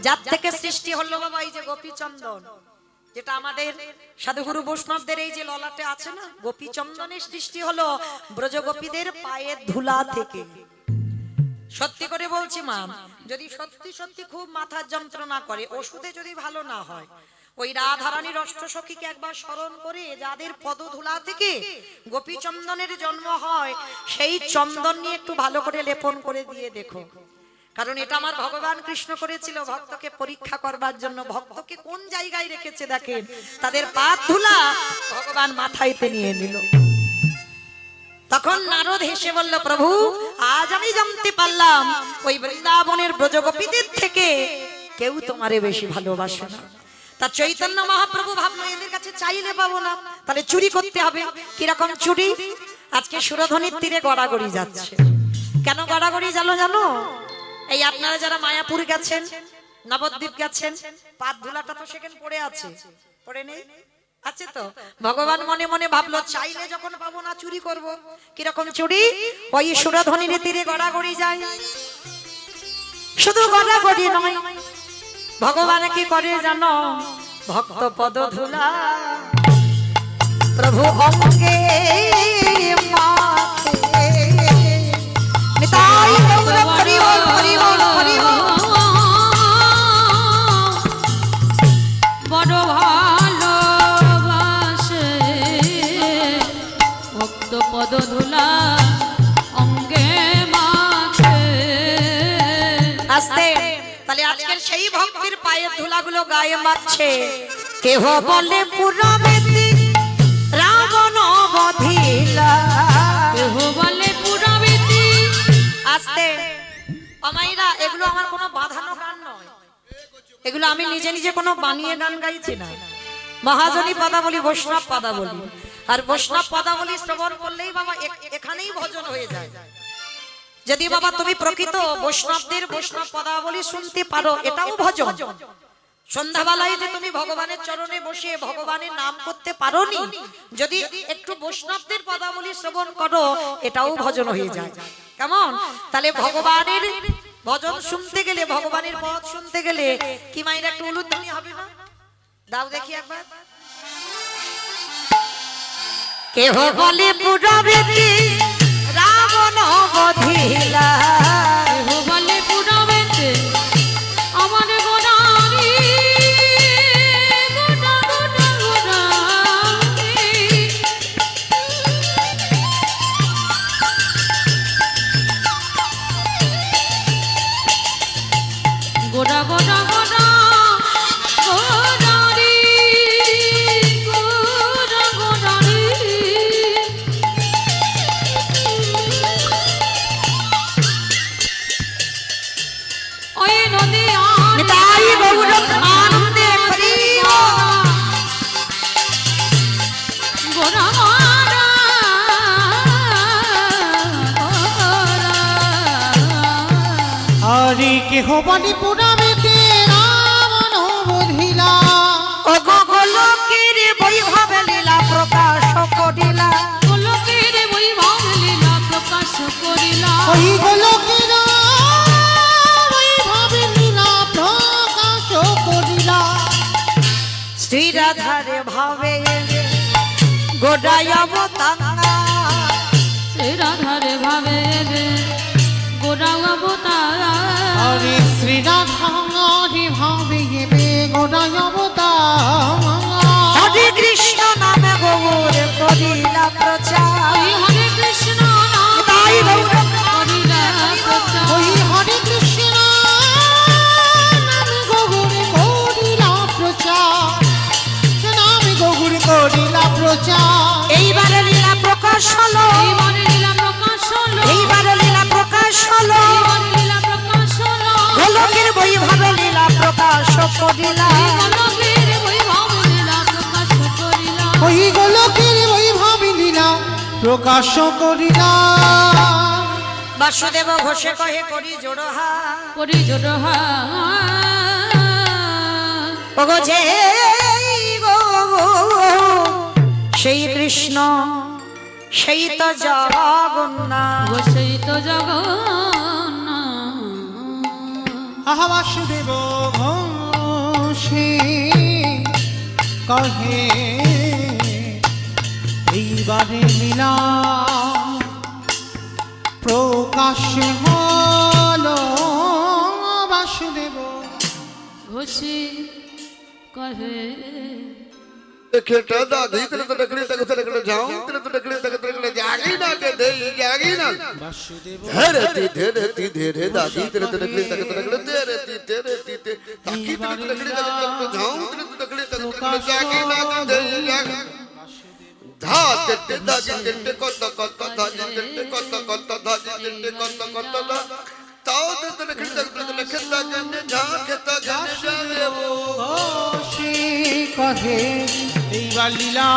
যার থেকে সৃষ্টি হলো বাবা এই যে গোপীচন্দন, যেটা আমাদের সাধুগুরু বৈষ্ণবদের এই যে ললাটে আছে না, গোপীচন্দনের সৃষ্টি হলো ব্রজগোপীদের পায়ের ধুলা থেকে। সত্যি করে বলছি মা, যদি সত্যি সত্যি খুব মাথার যন্ত্রণা করে, ওষুধে যদি ভালো না হয়, ওই রাধারানীর অষ্টসখীকে একবার স্মরণ করে যাদের পদধূলা থেকে গোপীচন্দনের জন্ম হয়, সেই চন্দন নিয়ে একটু ভালো করে লেপন করে দিয়ে দেখো। কারণ এটা আমার ভগবান কৃষ্ণ করেছিল ভক্তকে পরীক্ষা করবার জন্য। ভক্তকে কোন জায়গায় রেখেছে দেখেন, তাদের পাদ ধুলা ভগবান মাথায়তে নিয়ে নিল। তখন নারদ হেসে বলল প্রভু আজ আমি জানতে পারলাম ওই বৃন্দাবনের ব্রজগোপীদের থেকে কেউ তোমারে বেশি ভালোবাসে না। তা চৈতন্য মহাপ্রভু ভাবলো এদের কাছে চাইলে পাবো না, তাহলে চুরি করতে হবে। কিরকম চুরি? আজকে সুরধনির তীরে গড়াগড়ি যাচ্ছে। কেন গড়াগড়ি জানো? এই আপনারা যারা মায়াপুর গেছেন, নবদ্বীপ গেছেন, পাত ধুলাটা তো সেখানে পড়ে আছে, পড়ে নেই? আছে তো। ভগবান মনে মনে ভাবলো চাইলে যখন পাবো না চুরি করব। কিরকম চুরি? ওই সুরধনির তীরে গড়াগড়ি যায়। শুধু গড়াগড়ি নয়, ভগবান কি করে জানো? ভক্ত পদ ধুলা প্রভু অঙ্গে মাখে। নিতাই গৌর হরি বল, হরি বল, হরি বল। বড় ভালোবাসে ভক্ত পদধূলা অঙ্গে মাখে। আস্তে। তাহলে আজকের সেই ভক্তির পায়ের ধুলাগুলো গায়ে মাখছে। কেহ বলে পুরাবেতি রাবণ বধিলা, কেহ বলে পুরাবেতি। আস্তে অমাইরা, এগুলো আমার কোনো বাঁধানো গান নয়, এগুলো আমি নিজে নিজে কোনো বানিয়ে গান গাইছি না। মহাজনী পদাবলী, বৈষ্ণব পদাবলী। আর বৈষ্ণব পদাবলী শ্রবণ করলেই বাবা এখানেই ভজন হয়ে যায়। যদি বাবা তুমি প্রকৃত বৈষ্ণবদের বৈষ্ণব পদাবলী শুনতে পারো, এটাও ভজন। সন্ধ্যাবেলায় যে তুমি ভগবানের চরণে বসে ভগবানের নাম করতে পারোনি, যদি একটু বৈষ্ণবদের পদাবলী শ্রবণ করো, এটাও ভজন হয়ে যায়। কেমন? তাহলে ভগবানের ভজন শুনতে গেলে, ভগবানের পদ শুনতে গেলে কি মাইরা একটু উলুধ্বনি হবে না? দাও দেখি একবার। কেহ বলে পুরাবেতি রাবণ বধিলা, কেহ বলে পুরাবেতি আমার গোড়ারি গোড়া গোড়া গোড়ারি। গোড়া গোড়া গোড়া গোড়ারি গোড়া গোড়ারি। ওরে কেহ বলি পুরাবেতে রাবণ বধিলা ওগো গোলকের বৈভবে লীলা প্রকাশ করিলা গোলকের বৈভব লীলা প্রকাশ করিলা ওই গোলকের বৈভবে লীলা প্রকাশ করিলা শ্রী রাধারে ভাবে গোড়ায় অবতারা শ্রী রাধারে ভাবে গোরা অবতার হরে শ্রী রাধারে ভাবে গে গোড়ায় অবতার হরে কৃষ্ণ নামে গৌর করিলা প্রচার হরে কৃষ্ণ নাম তাই গৌর করিলা প্রচার ওই হরে কৃষ্ণ নামে গৌরে করিলা প্রচার নামে গৌরে করিলা প্রচার এইবারে লীলা প্রকাশ হলো এইবারে লীলা প্রকাশ হলো এইবারে লীলা প্রকাশ হলো এইবারে লীলা প্রকাশ হলো গোলকের বৈভবে লীলা প্রকাশ করিলা গোলকের বৈভব লীলা প্রকাশ করিলা ওই গোলকের বৈভবে লীলা প্রকাশ করিলা বাসুদেব ঘোষে কহে করি জোড়হা করি জোড়হা ওগো যে গো সেই কৃষ্ণ সেই তো জগন্নাথ বসেই তো জগন্নাথ আহা বাসুদেব ঘোষে কহে এইবারে লীলা প্রকাশ হলো বাসুদেব ঘোষে কহে खेटा दादी तेरे तो डकली तक तेरे को जाऊं तेरे तो डकली तक तेरे को जागी ना के दे जागी ना বাসুদেব धीरे दादी तेरे तो डकली तक तेरे को तेरे ती ताकि तेरे तो डकली तक तेरे को जाऊं तेरे तो डकली तक तेरे को जागी ना के दे जागी धा तेरे दादी तेरे को तो दादी तेरे को तो दादी तेरे को तो दा ताऊ तेरे तो डकली तक तेरे को खेता जने जा खेता जने जागे वो ঘোষে কহে এইবার লীলা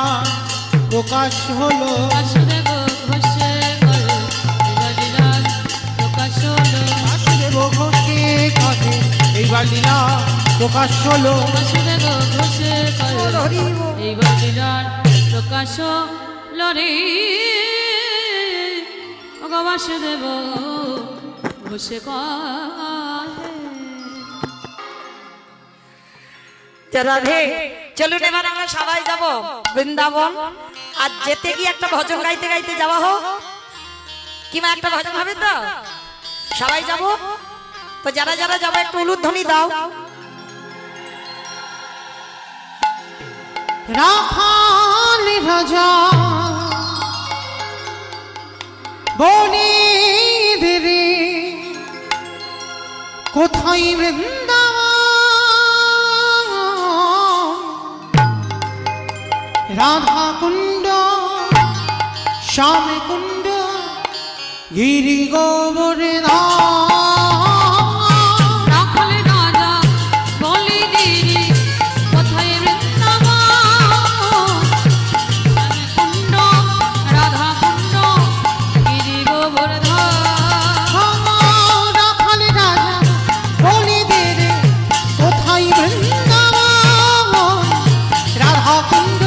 প্রকাশ হলো বাসুদেব ঘোষে কহে এবার লীলা প্রকাশ হলো বাসুদেব ঘোষে কহে এইবার লীলা প্রকাশ হলো বাসুদেব ঘোষে কহে এইবার লীলার প্রকাশ লরে ওগো বাসুদেব ঘোষে কহে রাধে চলুন এবার আমরা সবাই যাব বৃন্দাবন আর যেতে গিয়ে একটা ভজন গাইতে গাইতে যাওয়া হোক কিমা একটা ভজন হবে তো সবাই যাব তো যারা যারা যাবো একটু উলুধ্বনি দাও রাখাল রাজা বনে দেরে কোথায় বৃন্দাবন রাধা কুণ্ড শ্যাম কুণ্ড গিরি গোবর্ধন রাখাল রাজা বলি দিদি কোথায় বৃন্দাবন কুণ্ড রাধা কুণ্ড গিরি গোবর্ধন রাখাল রাজা বলে দে রে কোথায় বৃন্দাবন রাধা কুণ্ড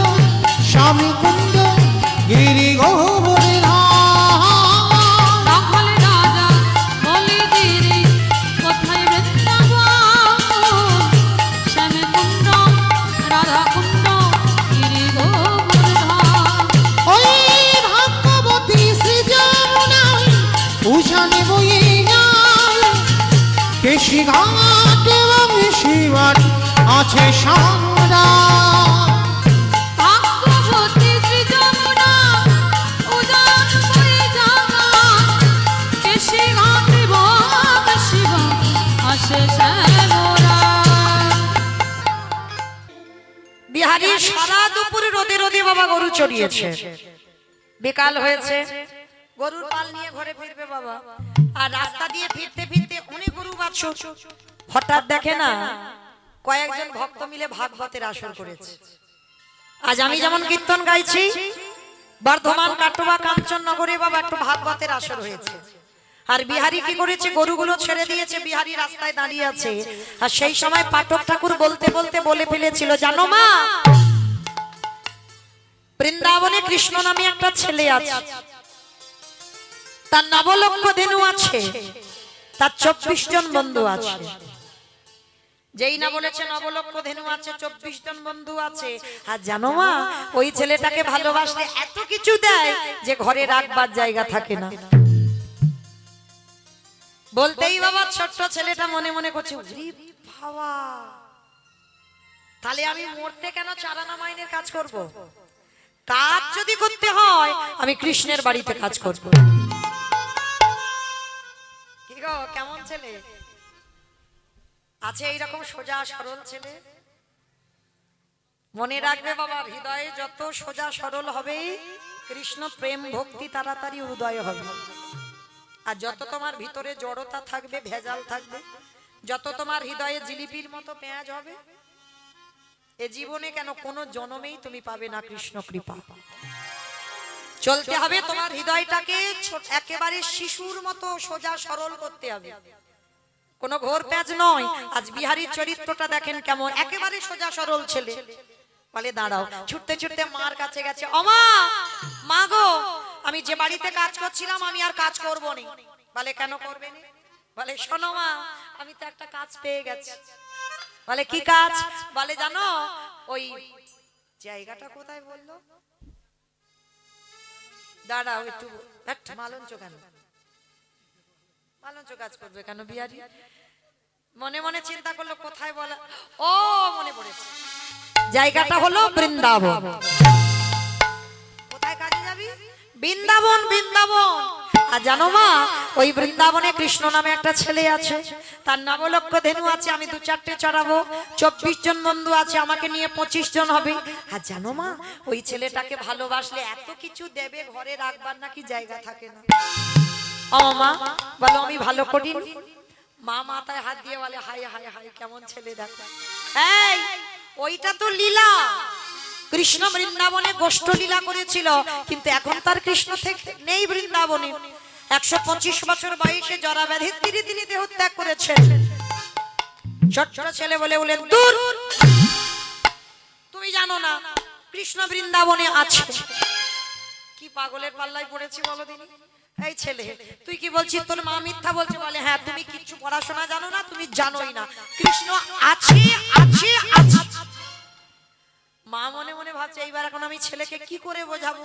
স্বামী কুণ্ড গিরি গোবর্ধন রাখাল রাজা বলি দিদি কোথায় বৃন্দাবন শ্যামে কুণ্ড রাধা কুণ্ড গিরি গোবর্ধন ওই ভাগ্যবতী শ্রী যমুনায় উজানে বয়ে যায় কেশি ঘাট এবং শিবার আছে সারা ভাগ্যবতী শ্রী যমুনা উজান বয়ে যায় কেশি ঘাট এবং শিব আসে শ্যামরা বিহারি সারা দুপুর রোদে রোদে বাবা গরু চড়িয়েছে বিকাল হয়েছে গরুর পাল নিয়ে ঘরে ফিরবে বাবা আর রাস্তা দিয়ে ফিরতে ফিরতে অনেক গরু বাছুর হঠাৎ দেখে না কয়েকজন ভক্ত মিলে ভাগবতের আসর করেছে আজ আমি যেমন কীর্তন গাইছি বর্ধমান কাটোয়া কাঞ্চননগরে বাবা একটু ভাগবতের আসর হয়েছে আর বিহারি কি করেছে, গরুগুলো ছেড়ে দিয়েছে, বিহারি রাস্তায় দাঁড়িয়ে আছে। আর সেই সময় পাঠক ঠাকুর বলতে বলতে বলে ফেলেছিল, জানো মা, বৃন্দাবনে কৃষ্ণ নামে একটা ছেলে আছে, তার নবলক্ষ ধেনু আছে, তার 24 জন বন্ধু আছে। যেই না বলেছে নবলক্ষ ধেনু আছে, 24 জন বন্ধু আছে। আর জানো মা, ওই ছেলেটাকে ভালোবাসলে এত কিছু দেয় যে ঘরে রাখবার জায়গা থাকে না। বলতেই বাবা ছোট্ট ছেলেটা মনে মনে করছে, ওরে বাবা, তাহলে আমি মরতে কেন চারানা মাইনের কাজ করব? কাজ যদি করতে হয় আমি কৃষ্ণের বাড়িতে কাজ করব। কি গো, কেমন ছেলে আছে এইরকম সোজা সরল ছেলে? মনে রাখবে বাবা, হৃদয়ে যত সোজা সরল হবে, কৃষ্ণ প্রেম ভক্তি তাড়াতাড়ি উদয় হবে। আর যত তোমার ভিতরে জড়তা থাকবে, ভেজাল থাকবে, যত তোমার হৃদয়ে জিলিপির মতো পেঁয়াজ হবে, এ জীবনে কেন কোনো জন্মেই তুমি পাবে না কৃষ্ণ কৃপা। চলতে হবে তোমার হৃদয়টাকে একেবারে শিশুর মতো সোজা সরল করতে হবে, কোনো ঘোর প্যাঁচ নয়। আজ বিহারীর চরিত্রটা দেখেন কেমন, একেবারে সোজা সরল ছেলে। বলে দাঁড়াও, ছুটতে ছুটতে মার কাছে গেছে, অমা, মা গো, আমি যে বাড়িতে কাজ করছিলাম আমি আর কাজ করব না। বলে কেন করবে না? বলে শোনো মা, আমি তো একটা কাজ পেয়ে গেছি। বলে কি কাজ? বলে জানো, ওই জায়গাটা কোথায় বললো, দাঁড়াও একটু, মালঞ্চ কেন, মালঞ্চ কাজ করবে কেন বিহারি? মনে মনে চিন্তা করলো কোথায় বলা, ও মনে পড়েছে, জায়গাটা হলো বৃন্দাবন। কোথায় কাজে যাবি? বৃন্দাবন, বৃন্দাবন। আর জানো মা, ওই বৃন্দাবনে কৃষ্ণ নামে একটা ছেলে আছে, তার নবলক্ষ ধেনু আছে, আমি 2-4টে চড়াবো, 24 জন বন্ধু আছে, আমাকে নিয়ে 25 জন হবে। আর জানো মা, ওই ছেলেটাকে ভালোবাসলে এত কিছু দেবে, ঘরে রাখবার নাকি জায়গা থাকে না। ও মা, বলো আমি ভালো করি। মা মাথায় হাত দিয়ে বলে, হায় হায় হায়, কেমন ছেলে দেখো। এই, ওইটা তো লীলা, কৃষ্ণ বৃন্দাবনে গোষ্ঠ লীলা করেছিল, কিন্তু এখন তার কৃষ্ণ থেকে নেই বৃন্দাবনে। 125 বছর বয়সে জরা ব্যাধির তীরে তিনি দেহত্যাগ করেছেন। ছোট ছেলে বলে বলে, দূর, তুমি জানো না কৃষ্ণ বৃন্দাবনে আছে। কি পাগলের পাল্লায় পড়েছি বলো দিনি? এই ছেলে, তুই কি বলছিস? তোর মা মিথ্যা বলছে। বলে হ্যাঁ, তুমি কিচ্ছু পড়াশোনা জানো না, তুমি জানোই না, কৃষ্ণ আছে আছে আছে। মা মনে মনে ভাবছে, এইবার এখন আমি ছেলেকে কি করে বোঝাবো?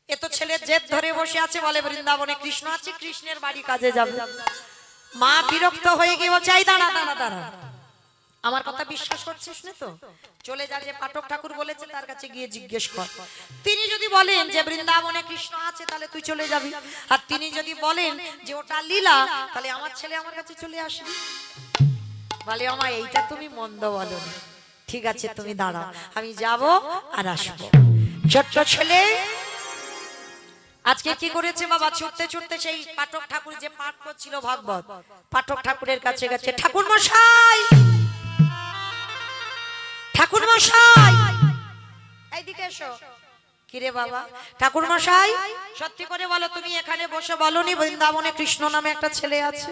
এ তো ছেলের জেদ ধরে বসে আছে, বলে বৃন্দাবনে কৃষ্ণ আছে, কৃষ্ণের বাড়ি কাজে যাবে। মা বিরক্ত হয়ে গিয়ে বলছে, এই দাঁড়া দাঁড়া দাঁড়া, আমার কথা বিশ্বাস করছিস না তো? চলে যা, যে পাঠক ঠাকুর বলেছে তার কাছে গিয়ে জিজ্ঞেস কর। তিনি যদি বলেন যে বৃন্দাবনে কৃষ্ণ আছে, তাহলে তুই চলে যাবি। আর তিনি যদি বলেন যে ওটা লীলা, তাহলে আমার ছেলে আমার কাছে চলে আসবে। বলে আমা, এইটা তুমি মন্দ বলো না, ঠিক আছে তুমি দাঁড়াও, আমি যাব আর আসবো। ছোট্ট ছেলে আজকে কি করেছে বাবা, ছুটতে ছুটতে সেই পাঠক ঠাকুর যে পাঠ করছিল ভাগবত, পাঠক ঠাকুরের কাছে গেছে, ঠাকুর মশাই, ঠাকুর মশাই, এইদিকে এসো। কিরে বাবা? ঠাকুর মশাই, সত্যি করে বলো, তুমি এখানে বসে বলনি বৃন্দাবনে কৃষ্ণ নামে একটা ছেলে আছে?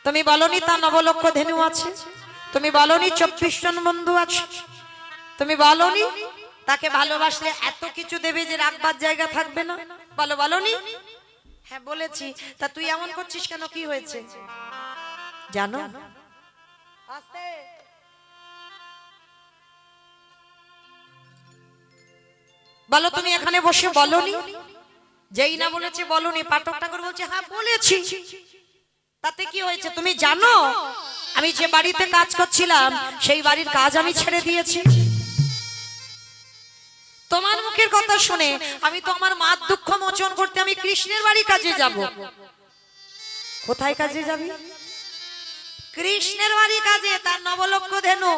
তুমি বলনি তার নবলক্ষ ধেনু আছে? তুমি বলনি 24 জন বন্ধু আছে? তুমি বলনি তাকে ভালোবাসলে এত কিছু দেবে যে রাখবার জায়গা থাকবে না? বলো, বলনি? হ্যাঁ বলেছি। তা তুই এমন করছিস কেন? কি হয়েছে জানো? আস্তে, বলো তুমি এখানে বসে বলনি? যেই না বলেছে বলনি, পাঠক ঠাকুর বলছে হ্যাঁ বলেছি। তাতে কি হয়েছে তুমি জানো? আমি যে বাড়িতে কাজ করছিলাম সেই বাড়ির কাজ আমি ছেড়ে দিয়েছি। তোমার মুখের কথা শুনে আমি তো আমার মার দুঃখ মোচন করতে আমি কৃষ্ণের বাড়ি কাজে যাব। কোথায় কাজে যাবি? কৃষ্ণের বাড়ি কাজে। তার নবলক্ষ ধেনু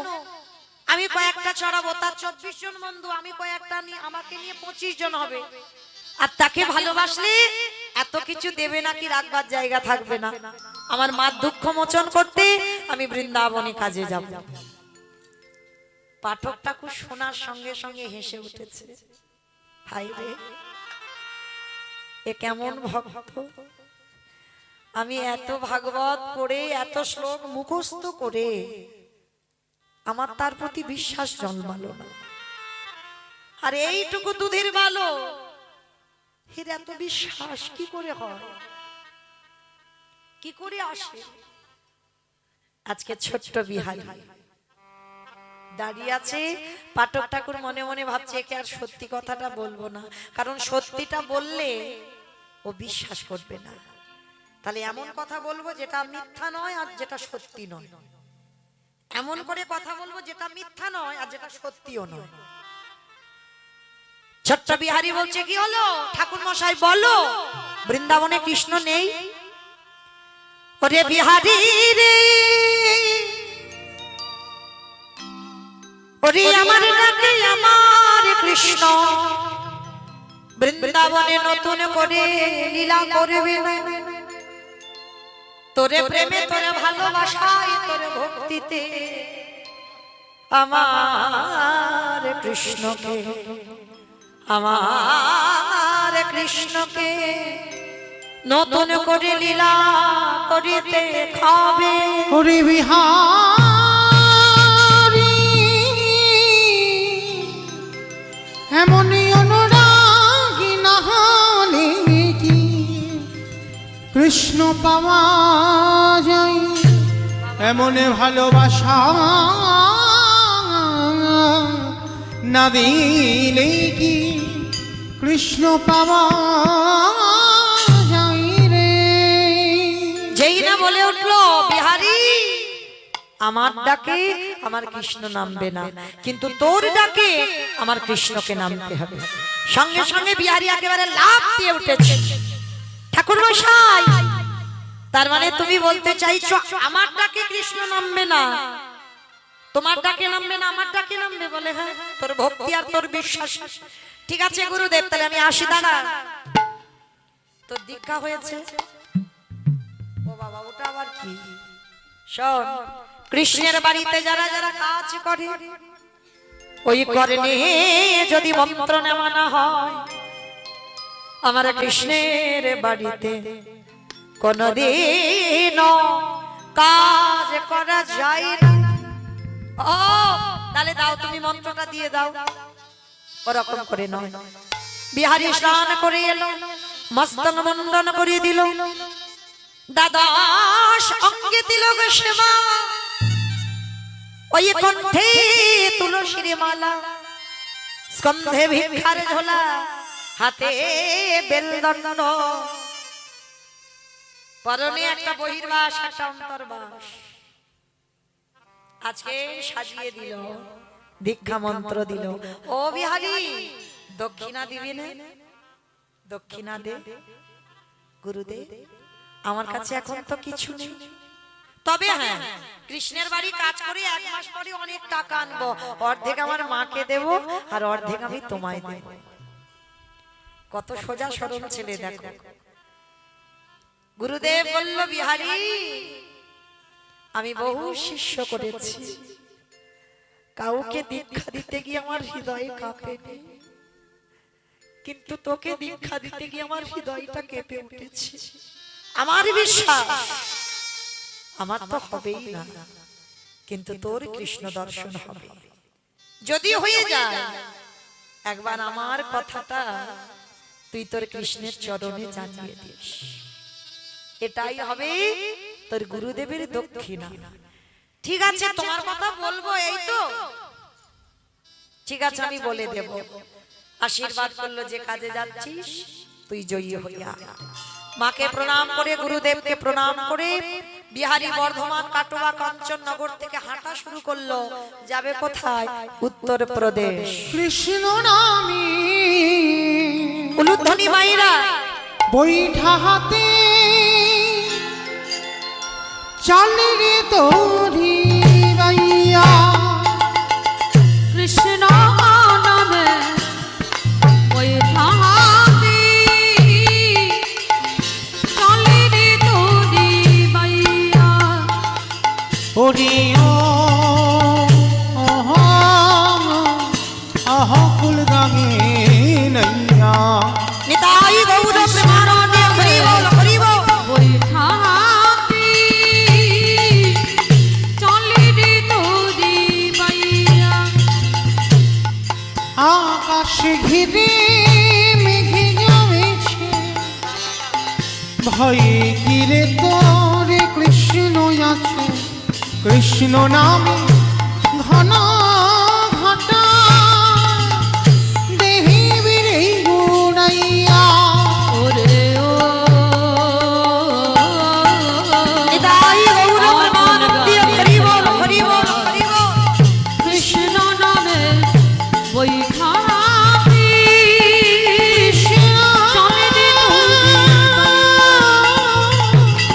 আমি কয়েকটা চড়াবো, তার 24 জন বন্ধু, আমি কয়েকটা নিয়ে, আমাকে নিয়ে 25 জন হবে। আর তাকে ভালোবাসলে এত কিছু দেবে নাকি রাখবার জায়গা থাকবে না। আমার মার দুঃখ মোচন করতে আমি বৃন্দাবনে কাজে যাব। পাঠক ঠাকুর শোনার সঙ্গে সঙ্গে হেসে উঠেছে, হায় রে, এ কেমন ভক্ত, আমি এত ভাগবত পড়ে এত শ্লোক মুখস্থ করে আমার তার প্রতি বিশ্বাস জন্মালো না। আর এইটুকু দুধের বালো এর এত বিশ্বাস কি করে হয়, কি করে আসে? আজকে ছোট্ট বিহারী দাঁড়িয়ে আছে, পাঠক ঠাকুর মনে মনে ভাবছে একে আর সত্যি কথাটা বলবো না, কারণ সত্যিটা বললে ও বিশ্বাস করবে না। তাহলে এমন কথা বলবো যেটা মিথ্যা নয় আর যেটা সত্যি নয়, এমন করে কথা বলবো যেটা মিথ্যা নয় আর যেটা সত্যিও নয়। ছোট্ট বিহারী বলছে কি হলো ঠাকুর মশাই বলো, বৃন্দাবনে কৃষ্ণ নেই? ওরে বিহারী রে, ওরে আমার ডাকে আমার কৃষ্ণ বৃন্দাবনে নতুন করে লীলা করবে না। তোরে প্রেমে তোরে ভালোবাসায় তোরে ভক্তিতে আমার কৃষ্ণকে, আমার কৃষ্ণকে নতুন করে লীলা করিতে খাবে। ওরে বিহারী এমনই অনুরাগী না হলে কি কৃষ্ণ পাওয়া যায়? এমন ভালোবাসা না দিলে কি কৃষ্ণ পাওয়া যায় রে? যেই না বলে উঠলো বিহারী আমার ডাকে আমার কৃষ্ণ নামবে না, কিন্তু তোর ডাকে আমার কৃষ্ণকে নামতে হবে। সঙ্গে সঙ্গে বিহারী একেবারে লাফ দিয়ে উঠেছে। ঠাকুর মশাই, তার মানে তুমি বলতে চাইছো আমার ডাকে কৃষ্ণ নামবে না, তোমার ডাকে নামবে না, আমার ডাকে নামবে? বলে হ্যাঁ, তোর ভক্তি আর তোর বিশ্বাস। ঠিক আছে গুরুদেব, তাহলে আমি আসি। দাঁড়া, তোর দীক্ষা হয়েছে? ও বাবা, ওটা আবার কি? শোন, কৃষ্ণের বাড়িতে যারা যারা কাজ করে ওই কর্ণে যদি মন্ত্র নেওয়া না হয়, আমার কৃষ্ণের বাড়িতে কোনদিন কাজ করা যায় না। ও তাহলে দাও, তুমি মন্ত্রটা দিয়ে দাও। ওরকম করে নয়। বিহারী স্নান করে এলো, মস্তক মণ্ডন করিয়ে দিল, দ্বাদশ অঙ্গে তিলক সেবা, ওই কণ্ঠে তুলসীর মালা, স্কন্ধে ভিক্ষার ঝোলা, হাতে বেলদণ্ড, পরনে একটা বহির্বাস একটা অন্তর্বাস। আজকে সাজিয়ে দিল, দীক্ষা মন্ত্র দিল। ও বিহারী, দক্ষিণা দিবি না? দক্ষিণা দে। গুরুদেব, আমার কাছে এখন তো কিছু নেই, তবে হ্যাঁ কৃষ্ণের বাড়ি কাজ করে 1 মাস পরে অনেক টাকা আনবো, অর্ধেক আমার মাকে দেব আর অর্ধেক আমি তোমায় দেব। কত সোজা সরল ছেলে দেখো। গুরুদেব বলল বিহারী, আমি বহু শিষ্য করেছি, কাউকে দীক্ষা দিতে গিয়ে আমার হৃদয় কাঁপেনি, কিন্তু তোকে দীক্ষা দিতে গিয়ে আমার হৃদয়টা কেঁপে উঠেছে। আমার বিশ্বাস আমার তো হবেই না, কিন্তু তোর কৃষ্ণ দর্শন হবে। যদি হয়ে যায়, একবার আমার কথাটা তুই তোর কৃষ্ণের চরণে জানিয়ে দিস, এটাই হবে তোর গুরুদেবের দক্ষিণা। ঠিক আছে, তোমার কথা বলবো, এই তো ঠিক আছে, আমি বলে দেব। আশীর্বাদ করলো, যে কাজে যাচ্ছিস তুই জয়ী হইয়া। মাকে প্রণাম করে, গুরুদেবকে প্রণাম করে বিহারী বর্ধমান কাটোয়া কাঞ্চননগর থেকে হাঁটা শুরু করলো। যাবে কোথায়? উত্তরপ্রদেশ। কৃষ্ণ নামে উলুধ্বনি মাইরা বৈঠা হাতে চলে রে তোরি রাইয়া। কৃষ্ণ নামে ওই ঠাহাতে চলে রে তোরি বাইয়া। ওরে আহ কুল গাঙে নাইয়া। নিতাই গৌর প্রেমানন্দে হরি বল হরি বল। ওই ঠাহাতে হয়ে গিলে তোরে কৃষ্ণ আছে কৃষ্ণ নামে ঘন ঘটা দেহিবি রে গুণাইয়া ওরে ও নিতাই গৌর প্রেমানন্দে হরি বল হরি বল হরি বল। কৃষ্ণ নামে বৈঠা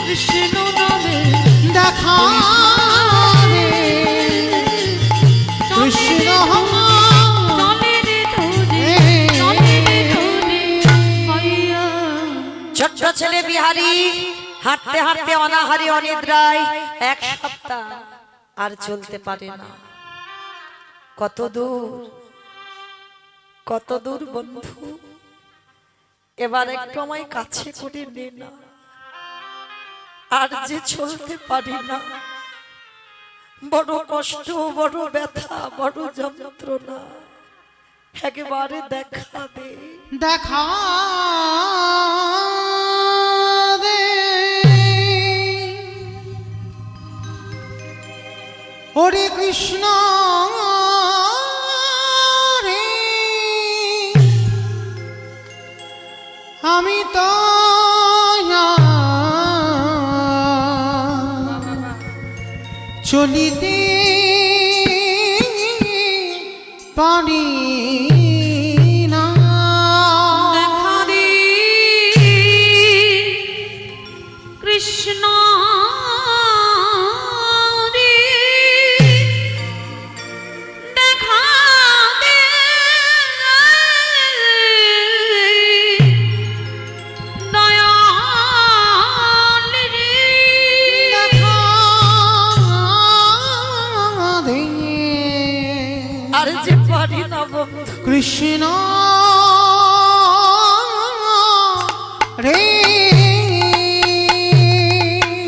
কৃষ্ণ নামে দেখা রে কৃষ্ণ ছোট্ট ছেলে বিহারি হাঁটতে হাঁটতে অনাহারি অনিদ্রায় এক সপ্তাহ আর চলতে পারে না। কত দূর বন্ধু, এবার একটু আমায় কাছে করে নে না, আর যে চলতে পারি না, বড় কষ্ট, বড় ব্যথা, বড় যন্ত্রণা, একেবারে দেখা দে। দেখা দে হরে কৃষ্ণ রে আমি তো চলিতে পারি না দেখা দি কৃষ্ণ রে দেখা দে দয়াল রে দেখা দে আর যে পারি না বন্ধু, কৃষ্ণ রে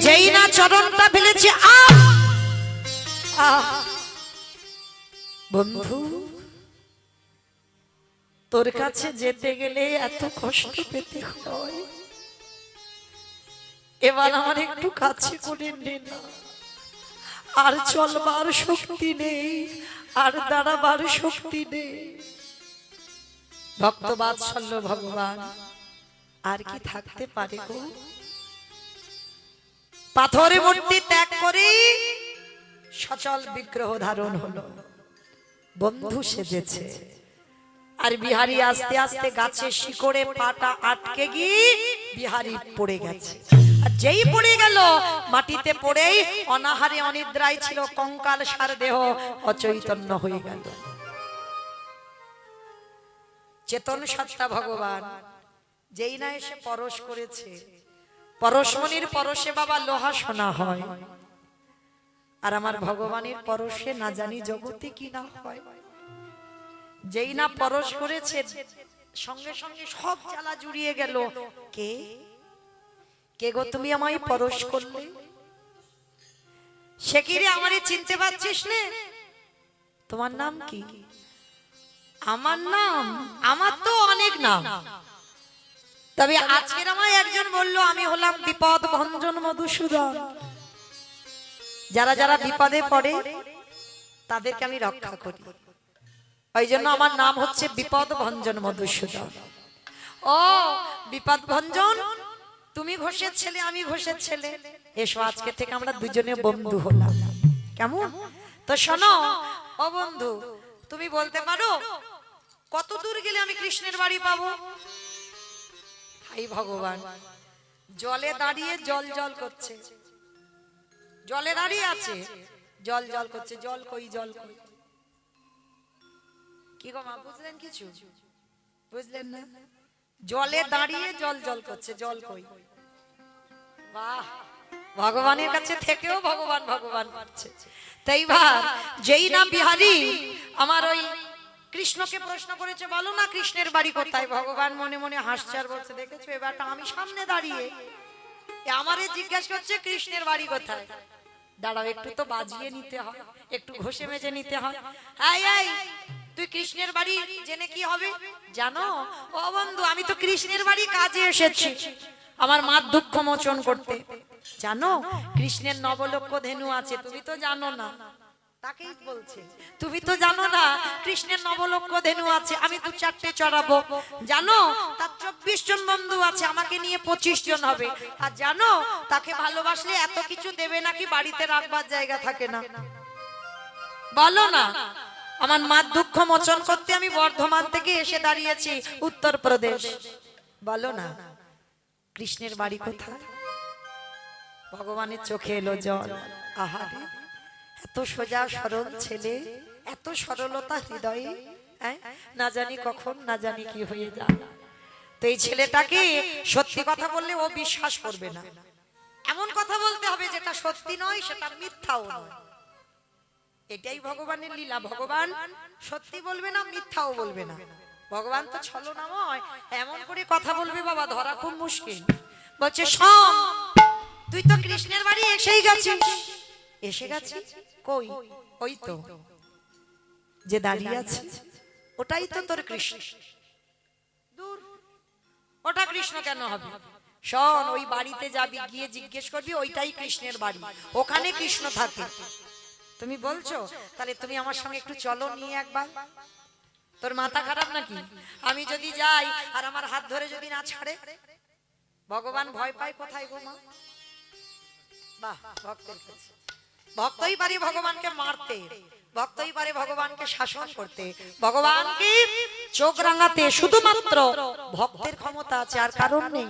যেই না চরণটা ফেলেছি বন্ধু, তোর কাছে যেতে গেলে এত কষ্ট পেতে হয়, এবার আমার একটু কাছে করে নে না। আর চলবার শক্তি নেই, আর দাঁড়াবার শক্তি নেই। ভক্ত বাৎসল্য ভগবান আর কি থাকতে পারে গো? পাথরে মূর্তি ত্যাগ করে সচল বিগ্রহ ধারণ হলো, বন্ধু সেজেছে। আর বিহারি আস্তে আস্তে গাছে শিকড়ে পাটা আটকে গিয়ে বিহারি পড়ে গেছে। আর যেই পড়ে গেল, মাটিতে পড়েই অনাহারে অনিদ্রায় ছিল কঙ্কাল সার দেহ অচৈতন্য হয়ে গেল। চেতন সত্তা ভগবান যেই না এসে পরশ করেছে, পরশমণির পরশে বাবা লোহা সোনা হয়, আর আমার ভগবানের পরশে না জানি জগতে কি না হয়। যেই না পরশ করেছে, সঙ্গে সঙ্গে সব জ্বালা জুড়িয়ে গেল। কে কে গো তুমি আমায় পরশ করলে? সে কি রে, আমারে চিনতে পারছিস না? তোমার নাম কি? আমার নাম, আমার তো অনেক নাম, তবে আজকের আমায় একজন বললো আমি হলাম বিপদ ভঞ্জন মধুসূদন। যারা যারা বিপদে পড়ে তাদেরকে আমি রক্ষা করি, ওই জন্য আমার নাম হচ্ছে বিপদ ভঞ্জন মধুসূদন। ও বিপদ ভঞ্জন, তুমি ঘোষের ছেলে, আমি ঘোষের ছেলে, এসো আজকে থেকে আমরা দুজনে বন্ধু হলাম, কেমন? তো শোনো ও বন্ধু, তুমি বলতে পারো কত দূর গেলে আমি কৃষ্ণের বাড়ি পাবো? হাই ভগবান, জলে দাঁড়িয়ে জল জল করছে, জলে দাঁড়িয়ে আছে, জল জল করছে, জল কই, জল কই? কি গো মা, বুঝলেন কিছু? বুঝলেন না? জলে দাঁড়িয়ে জল জল করছে, জল কই? বাহ, ভগবানের কাছে থেকেও ভগবান ভগবান পাচ্ছে। তাই ভাব, যেই না বিহারি আমার ওই কৃষ্ণকে প্রশ্ন করেছে, বলো না কৃষ্ণের বাড়ি কোথায়? ভগবান মনে মনে হাসছে আর বলছে, দেখেছো এবারটা আমি সামনে দাঁড়িয়ে, আমারে জিজ্ঞাসা করছে কৃষ্ণের বাড়ি কোথায়। দাঁড়াও, একটু তো বাজিয়ে নিতে হয়, একটু ঘষে মেজে নিতে হয়। এই তুই কৃষ্ণের বাড়ি জেনে কি হবে জানো? ও বন্ধু, আমি তো কৃষ্ণের বাড়ি কাজে এসেছি। আমার মার দুঃখ মোচন করতে। জানো কৃষ্ণের নবলক্ষ ধেনু আছে, তুমি তো জানো না। তাকেই বলছে তুমি তো জানো না কৃষ্ণের নবলক্ষ ধেনু আছে, আমি 2-4টে চড়াবো। জানো তার 24 জন বন্ধু আছে, আমাকে নিয়ে 25 জন হবে। আর জানো তাকে ভালোবাসলে এত কিছু দেবে নাকি বাড়িতে রাখবার জায়গা থাকে না। বলো না। আমার মার দুঃখ মোচন করতে আমি বর্ধমান থেকে এসে দাঁড়িয়েছি উত্তরপ্রদেশ। বলো না কৃষ্ণের বাড়ি কোথায়? ভগবানের চোখে এলো জল। আহারে এত সোজা সরল ছেলে, এত সরলতা হৃদয়ে, না জানি কখন না জানি কি হয়ে যায়। তো এই ছেলেটাকে সত্যি কথা বললে ও বিশ্বাস করবে না। এমন কথা বলতে হবে যেটা সত্যি নয়, সেটা মিথ্যাও নয়। এটাই ভগবানের লীলা। ভগবান সত্যি বলবে না, মিথ্যাও বলবে না। ভগবান তো ছলনাময়, এমন করে কথা বলবে বাবা ধরা খুব মুশকিল। বলছে শোন, তুই তো কৃষ্ণের বাড়ি এসেই গেছিস। এসে গেছিস কই? ওই তো যে দাঁড়িয়ে আছে ওটাই তো তোর কৃষ্ণ। দূর, ওটা কৃষ্ণ কেন হবে? শোন, ওই বাড়িতে যাবি, গিয়ে জিজ্ঞেস করবি ওইটাই কৃষ্ণের বাড়ি, ওখানে কৃষ্ণ থাকে। তুমি বলছো তাহলে তুমি আমার সঙ্গে একটু চলো নিয়ে একবার। তোর মাথা খারাপ নাকি? আমি যদি যাই আর আমার হাত ধরে যদি না ছাড়ে? ভগবান ভয় পায় কোথায় গো মা? বাহ, ভক্তের কাছে। ভক্তই পারে ভগবানকে মারতে, ভক্তই পারে ভগবানকে শাসন করতে, ভগবানকে চোখ রাঙাতে শুধুমাত্র ভক্তের ক্ষমতা আছে, আর কারণ নেই।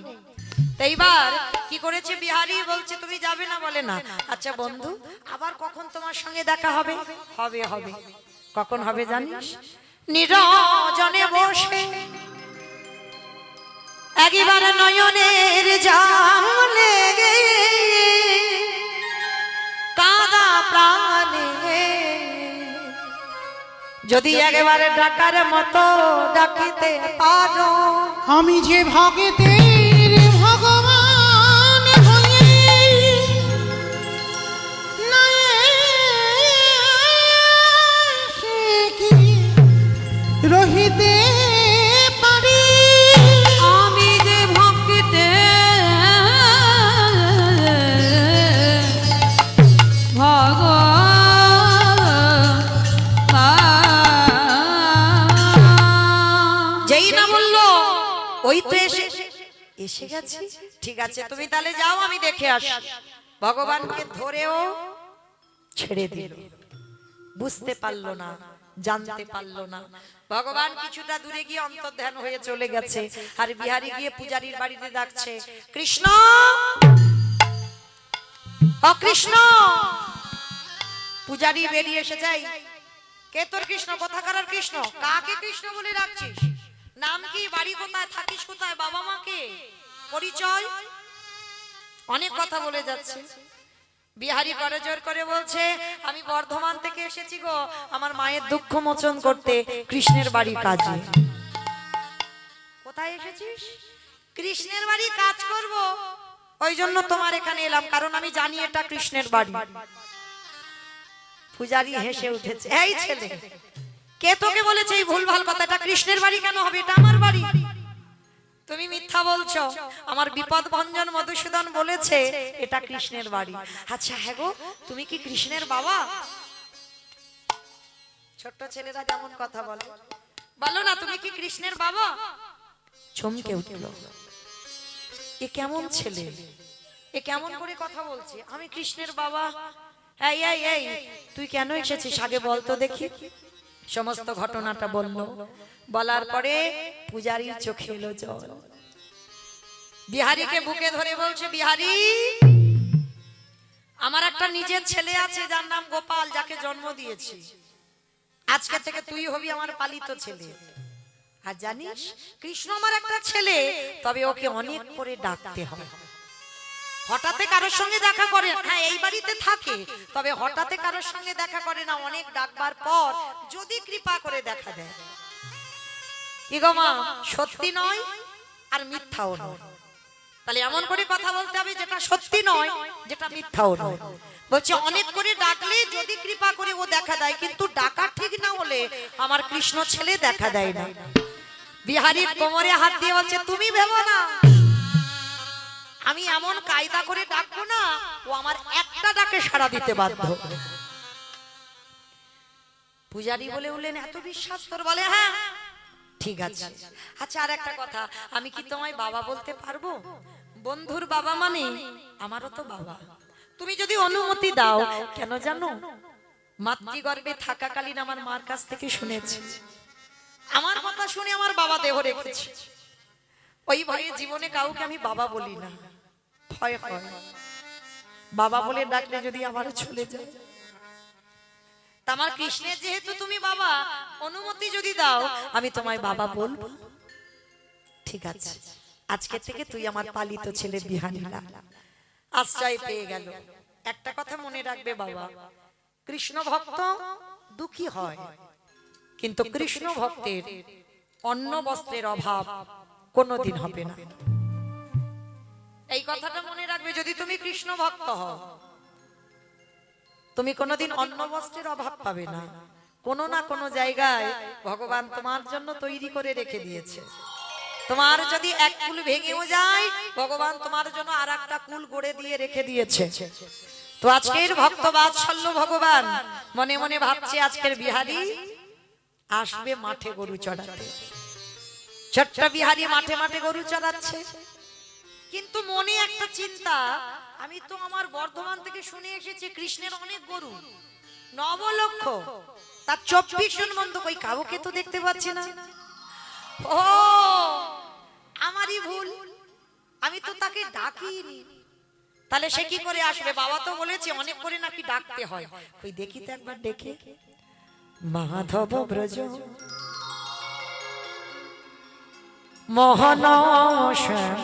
এইবার কি করেছে বিহারী? বলছে তুমি যাবে না? বলে না। আচ্ছা বন্ধু, আবার কখন তোমার সঙ্গে দেখা হবে? হবে হবে। কখন হবে জানিস? নিরজনে বসে একবার নয়নের জাম লেগে কাঁদা প্রাণে যদি একবারে ডাকার মতো ডাকিতে পারো, আমি যে ভগতের ভগবান হয়ে সে কি রহিতে পারি। আমি যে ভক্তে যেই না বললো ওই তো এসে গেছে। ঠিক আছে তুমি তাহলে যাও, আমি দেখে আসি। ভগবানকে ধরেও ছেড়ে দিল। বুঝতে পারলো না, জানতে পারলো না। ভগবান কিছুটা দূরে গিয়ে অন্তর্ধান হয়ে চলে গেছে। আর বিহারী গিয়ে পূজারীর বাড়িতে ডাকছে, কৃষ্ণ ও কৃষ্ণ। পূজারী বেরিয়ে এসে যায়, কে তোর কৃষ্ণ? কোথাকার কৃষ্ণ? কাকে কৃষ্ণ বলে ডাকছিস? নাম কি? বাড়ি কোথায়? থাকিস কোথায়? বাবা মাকে পরিচয়? অনেক কথা বলে যাচ্ছে। বিহারী করে জোর করে বলছে, আমি বর্ধমান থেকে এসেছি গো আমার মায়ের দুঃখ মোচন করতে, কৃষ্ণের বাড়ি কাজে। কোথায় এসেছিস? কৃষ্ণের বাড়ি কাজ করব, ওই জন্য তোমার এখানে এলাম, কারণ আমি জানি এটা কৃষ্ণের বাড়ি। পূজারী হেসে উঠেছে, এই ছেলে কে তোকে বলেছে এই ভুলভাল কথা? এটা কৃষ্ণের বাড়ি কেন হবে? এটা আমার বাড়ি। তুমি মিথ্যা বলছো। আমার বিপদ ভঞ্জন মধুসূদন বলেছে এটা কৃষ্ণের বাড়ি। আচ্ছা হ্যাঁ গো, তুমি কি কৃষ্ণের বাবা? ছোট্ট ছেলেরা যেমন কথা বলে, বলো না তুমি কি কৃষ্ণের বাবা? চমকে উঠল, এ কেমন ছেলে, এ কেমন করে কথা বলছে? আমি কৃষ্ণের বাবা? এই এই এই তুই কেন এসেছিস আগে বলতো দেখি। সমস্ত ঘটনাটা বলল। বলার পরে পূজারীর চোখে এলো জল। বিহারীকে বুকে ধরে বলছে, বিহারী আমার একটা নিজের ছেলে আছে যার নাম গোপাল, যাকে জন্ম দিয়েছি। আজকে থেকে তুই হবি আমার পালিত ছেলে। আর জানিস কৃষ্ণ আমার একটা ছেলে, তবে ওকে অনেক করে ডাকতে হবে। হঠাৎ কারোর সঙ্গে দেখা করে, হ্যাঁ এই বাড়িতে থাকে, তবে হঠাৎ কারোর সঙ্গে দেখা করে না, অনেক ডাকবার পর যদি কৃপা করে দেখা দেয়। কি গো মা, সত্যি নয় আর মিথ্যাও নয়। তাহলে এমন করে কথা বলতে হবে যেটা সত্যি নয়, যেটা মিথ্যাও নয়। বলছে অনেক করে ডাকলে যদি কৃপা করে ও দেখা দেয়, কিন্তু ডাকা ঠিক না হলে আমার কৃষ্ণ ছেলে দেখা দেয় না। বিহারী কোমরে হাত দিয়ে বলছে, তুমি ভেবো না আমি এমন কায়দা করে ডাকবো না, ও আমার একটা ডাকে সাড়া দিতে বাধ্য। পূজারি বলে উঠলেন, এত বিশ্বাস তোর? বলে হ্যাঁ ঠিক আছে। আচ্ছা আর একটা কথা, আমি কি তোমায় বাবা বলতে পারবো? বন্ধুর বাবা মানে আমারও তো বাবা। তুমি যদি অনুমতি দাও। কেন জানো? মাতৃগর্ভে থাকাকালীন আমার মার কাছ থেকে শুনেছি, আমার কথা শুনে আমার বাবা দেহ রেখেছে। ওই ভয়ে জীবনে কাউকে আমি বাবা বলি না, ভয় হয় বাবা বলে ডাকলে যদি আমার চলে যায়। তা আমার কৃষ্ণের যেহেতু তুমি বাবা, অনুমতি যদি দাও আমি তোমায় বাবা বলবো। ঠিক আছে, আজকে থেকে তুই আমার পালিত ছেলে বিহারীলাল। আশ্রয় পেয়ে গেল। একটা কথা মনে রাখবে বাবা, কৃষ্ণ ভক্ত দুঃখী হয়, কিন্তু কৃষ্ণ ভক্তের অন্ন বস্ত্রের অভাব কোনোদিন হবে না। এই কথাটা মনে রাখবে। যদি তুমি কৃষ্ণ ভক্ত হও, তুমি কোনোদিন অন্ন বস্ত্রের অভাব পাবে না। কোনো না কোনো জায়গায় ভগবান তোমার জন্য তৈরি করে রেখে দিয়েছে। তোমার যদি এক কুল ভেঙেও যায়, ভগবান তোমার জন্য আর একটা কুল গড়ে দিয়ে রেখে দিয়েছে। তো আজকের ভক্ত বাৎসল্য ভগবান মনে মনে ভাবছে, আজকের বিহারী আসবে মাঠে গরু চড়াতে। ছোট্ট বিহারী মাঠে মাঠে গরু চড়াচ্ছে, কিন্তু মনে একটা চিন্তা, আমি তো আমার বর্ধমান থেকে শুনে এসেছি কৃষ্ণের অনেক গরু, 9 লক্ষ, তার 24 জন বন্ধ, কই কাউকে তো দেখতে পাচ্ছি না। ও আমারই ভুল, আমি তো তাকে ডাকিনি। তাহলে সে কি করে আসবে? বাবা তো বলেছে অনেক করে নাকি ডাকতে হয়। কই দেখি তো একবার ডেকে। মাধব ব্রজ মোহন শ্যাম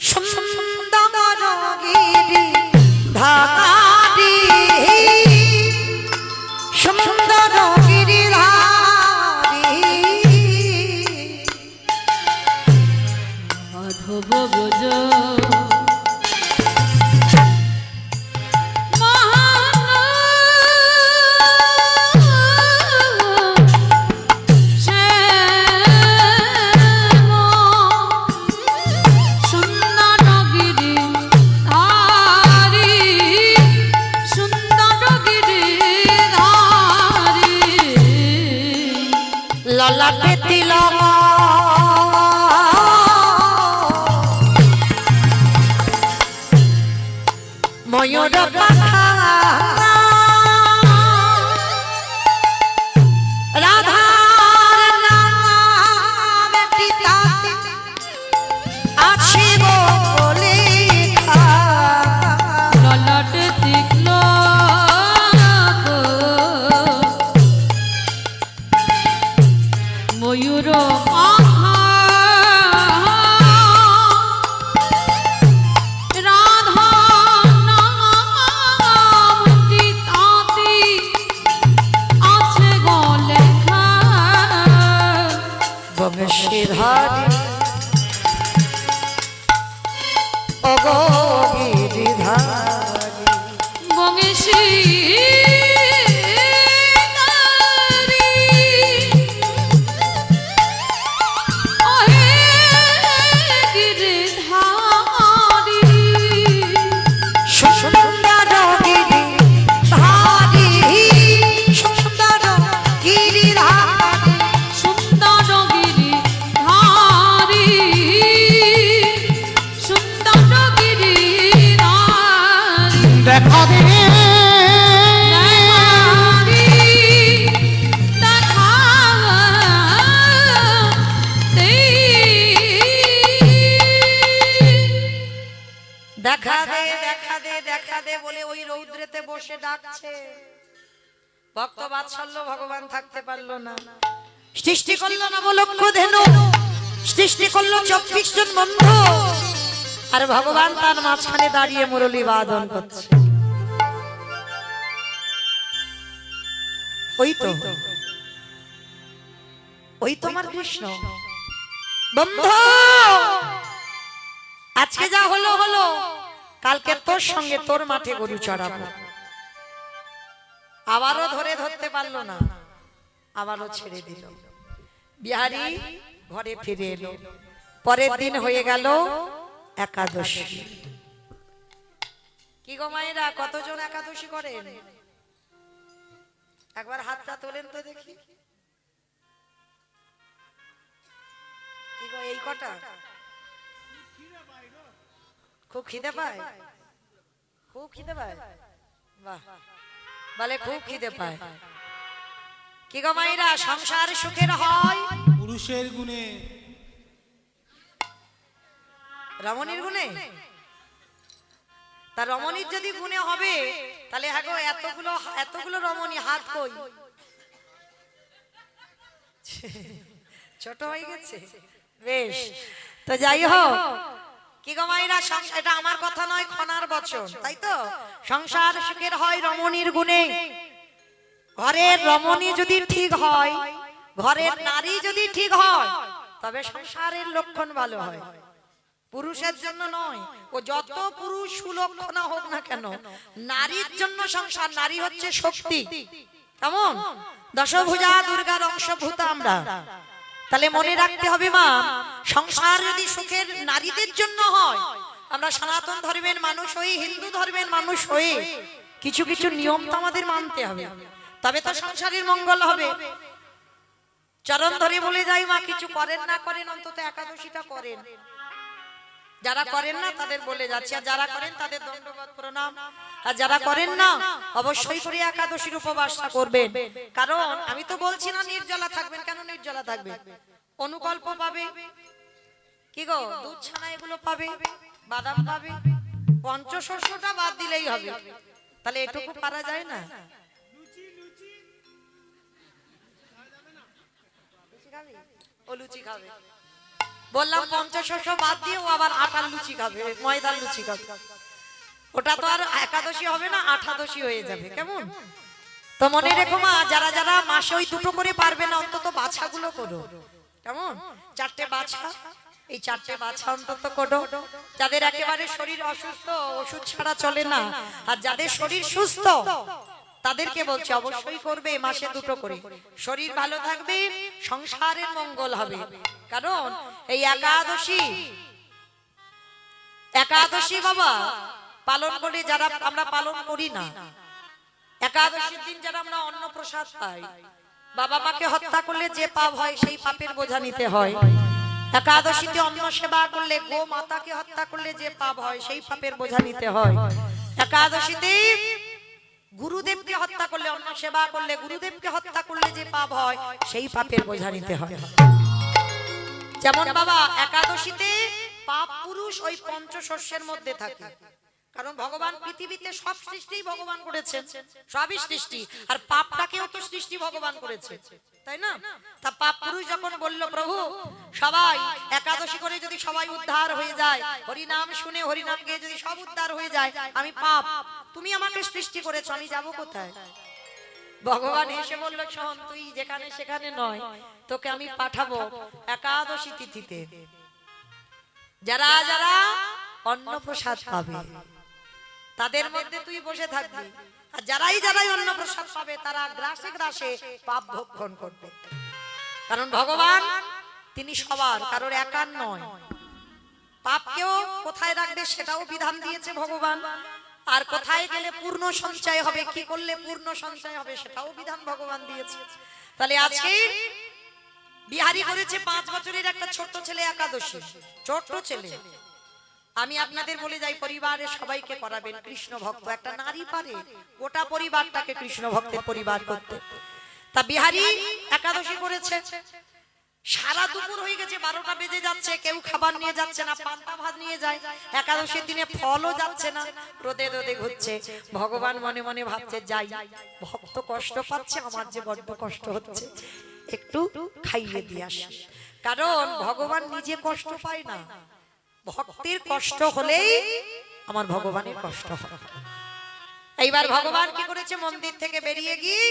সুন্দর গিরি ধারি, সুন্দর গিরি ধারি, মাধব ব্রজ ললাটে তিলক ময়ূর পাখা, রাধার নাম পিতাতে আছে বলে ললাটে তীক্ষ্ণ ময়ূর পাখা, রাধা নামটি তাতে আছে গো লেখা। বংশীধারী অগো গিরিধারী, বংশী সুন্দর গিরিধারী, সুন্দর গিরিধারী, সুন্দর গিরিধারী, সুন্দর গিরিধারী, দেখা দে দেখা দে দেখা দে দেখা দে বলে ওই রৌদ্রেতে বসে ডাকছে। ভক্ত বাৎসল্য ভগবান থাকতে পারলো না, সৃষ্টি করলো নবলক্ষ ধেনু, সৃষ্টি করলো 24 জন বন্ধু, আর ভগবান তার মাঝখানে দাঁড়িয়ে মুরলী বাদন করছে। ওই তো আমার কৃষ্ণ। বন্ধু আজকে যা হলো হলো, কালকে তোর সঙ্গে তোর মাঠে গরু চড়াবো। আবারও ধরতে পারলো না, আবারও ছেড়ে দিল। বিহারী ঘরে ফিরে এলো। পরের দিন হয়ে গেল একাদশী। কি গো মায়েরা, কতজন একাদশী করেন? একবার হাতটা তোলেন তো দেখি। কি গো, এই কটা? খুব খিদে পায়? খুব খিদে পায়? বাহ, বলে খুব খিদে পায়। কি গো মায়েরা, সংসার সুখের হয় পুরুষের গুণে, রমণীর গুণে? তা রমণীর যদি গুণে হবে তাহলে হ্যাঁ গো, এতগুলো রমণী হাত কই? ছোট হয়ে গেছে। বেশ, তো যাই হোক, কি গো মায়েরা, এটা আমার কথা নয়, খনার বচন, তাই তো? সংসার সুখের হয় রমণীর গুণে। ঘরের রমণী যদি ঠিক হয়, ঘরের নারী যদি ঠিক হয়, তবে সংসারের লক্ষণ ভালো হয়। পুরুষের জন্য নয়, ও যত পুরুষ সুলক্ষণা হোক না কেন, নারীর জন্য সংসার। নারী হচ্ছে শক্তি, কেমন? দশভুজা দুর্গার অংশভূত আমরা। তাহলে মনে রাখতে হবে মা, সংসার যদি সুখের নারীদের জন্য হয়, আমরা সনাতন ধর্মের মানুষ হই, হিন্দু ধর্মের মানুষ হই, কিছু কিছু নিয়ম তো আমাদের মানতে হবে, তবে তো সংসারের মঙ্গল হবে। চরণ ধরে বলে যাই মা, কিছু করেন না করেন, অন্তত একাদশীটা করেন। যারা করেন না তাদের বলে যাচ্ছে, আর যারা করেন তাদের দণ্ডবত প্রণাম। আর যারা করেন না অবশ্যই করে একাদশীর উপবাসটা করবেন। কারণ আমি তো বলছি না নির্জলা থাকবেন, কেন নির্জলা থাকবেন? অনুকল্প পাবে, কি গো, দুধ ছানা এগুলো পাবে, বাদাম পাবে, পঞ্চশস্যটা বাদ দিলেই হবে। তাহলে এটুকু পারা যায় না? ও লুচি খাবে বললাম, পঞ্চশস্য বাদ দিয়ে ও আবার আটার লুচি খাবে, ময়দার লুচি খাবে। ওটা তো আর একাদশী হবে না, আঠাদশী হয়ে যাবে, কেমন? তো মনে রেখো মা, যারা যারা মাসে ওই দুটো করে পারবে না, অন্তত বাছাগুলো করো, কেমন? 4টে বাছা, এই 4টে বাছা অন্তত করো। যাদের একেবারে শরীর অসুস্থ, ওষুধ ছাড়া চলে না, আর যাদের শরীর সুস্থ তাদেরকে বলছি অবশ্যই করবে মাসে দুটো করে। শরীর ভালো থাকবে, সংসারের মঙ্গল হবে। কারণ এই একাদশী বাবা পালন করে, যারা আমরা পালন করি না, একাদশীর দিন যারা আমরা অন্ন প্রসাদ পাই, বাবা মাকে হত্যা করলে যে পাপ হয় সেই পাপের বোঝা নিতে হয়। একাদশীতে অন্ন সেবা করলে, গো মাতাকে হত্যা করলে যে পাপ হয় সেই পাপের বোঝা নিতে হয়। একাদশীতে গুরুদেবকে হত্যা করলে, অন্ন সেবা করলে, গুরুদেবকে হত্যা করলে যে পাপ হয় সেই পাপের বোঝা নিতে হয়। যেমন বাবা একাদশীতে পাপ পুরুষ ওই পঞ্চশস্যের মধ্যে থাকে। কারণ ভগবান পৃথিবীতে সব সৃষ্টি ভগবান করেছেন, সবই সৃষ্টি, আর পাপটাকেও তো সৃষ্টি ভগবান করেছে, তাই না? তা পাপ পুরুষ যখন বলল, প্রভু সবাই একাদশী করে যদি সবাই উদ্ধার হয়ে যায়, হরিনাম শুনে হরিনাম গিয়ে যদি সব উদ্ধার হয়ে যায়, আমি পাপ, তুমি আমাকে সৃষ্টি করেছো, আমি যাব কোথায়? ভগবান এসে বলল, শোন, তুই যেখানে সেখানে নয়, তোকে আমি পাঠাবো একাদশী তিথিতে। যারা যারা অন্ন প্রসাদ পাবে তাদের মধ্যে তুই বসে থাকবি, আর যারাই অন্ন প্রসাদ পাবে তারা গ্রাসে গ্রাসে পাপ ভক্ষণ করবে। কারণ ভগবান তিনি সবার, কারোর একার নয়। পাপকেও কোথায় রাখবে সেটাও বিধান দিয়েছে ভগবান, আর কোথায় গেলে পূর্ণ সঞ্চয় হবে, কি করলে পূর্ণ সঞ্চয় হবে সেটাও বিধান ভগবান দিয়েছে। তাহলে আজকে বিহারি করেছে 5 বছরের একটা ছোট ছেলে একাদশী, ছোট ছেলে। আমি আপনাদের বলে যাই, পরিবারের সবাইকে করাবেন কৃষ্ণ ভক্ত। একটা নারী পারে গোটা পরিবারটাকে কৃষ্ণ ভক্তের পরিবার করতে। তা বিহারি একাদশী করেছে, সারা দুপুর হয়ে গেছে, 12টা বেজে যাচ্ছে, কেউ খাবার নিয়ে যাচ্ছে না, পান্তা ভাত নিয়ে যায়। একাদশীর দিনে ফলও যাচ্ছে না, রোদে রোদে ঘুরছে। ভগবান মনে মনে ভাবছে, যাই, ভক্ত কষ্ট পাচ্ছে, আমার যে বড্ড কষ্ট হচ্ছে, একটু খাইয়ে দিয়ে আসি। কারণ ভগবান নিজে কষ্ট পায় না, ভক্তের কষ্ট হলেই আমার ভগবানের কষ্ট হয়। এইবার ভগবান কি করেছে, মন্দির থেকে বেরিয়ে গিয়ে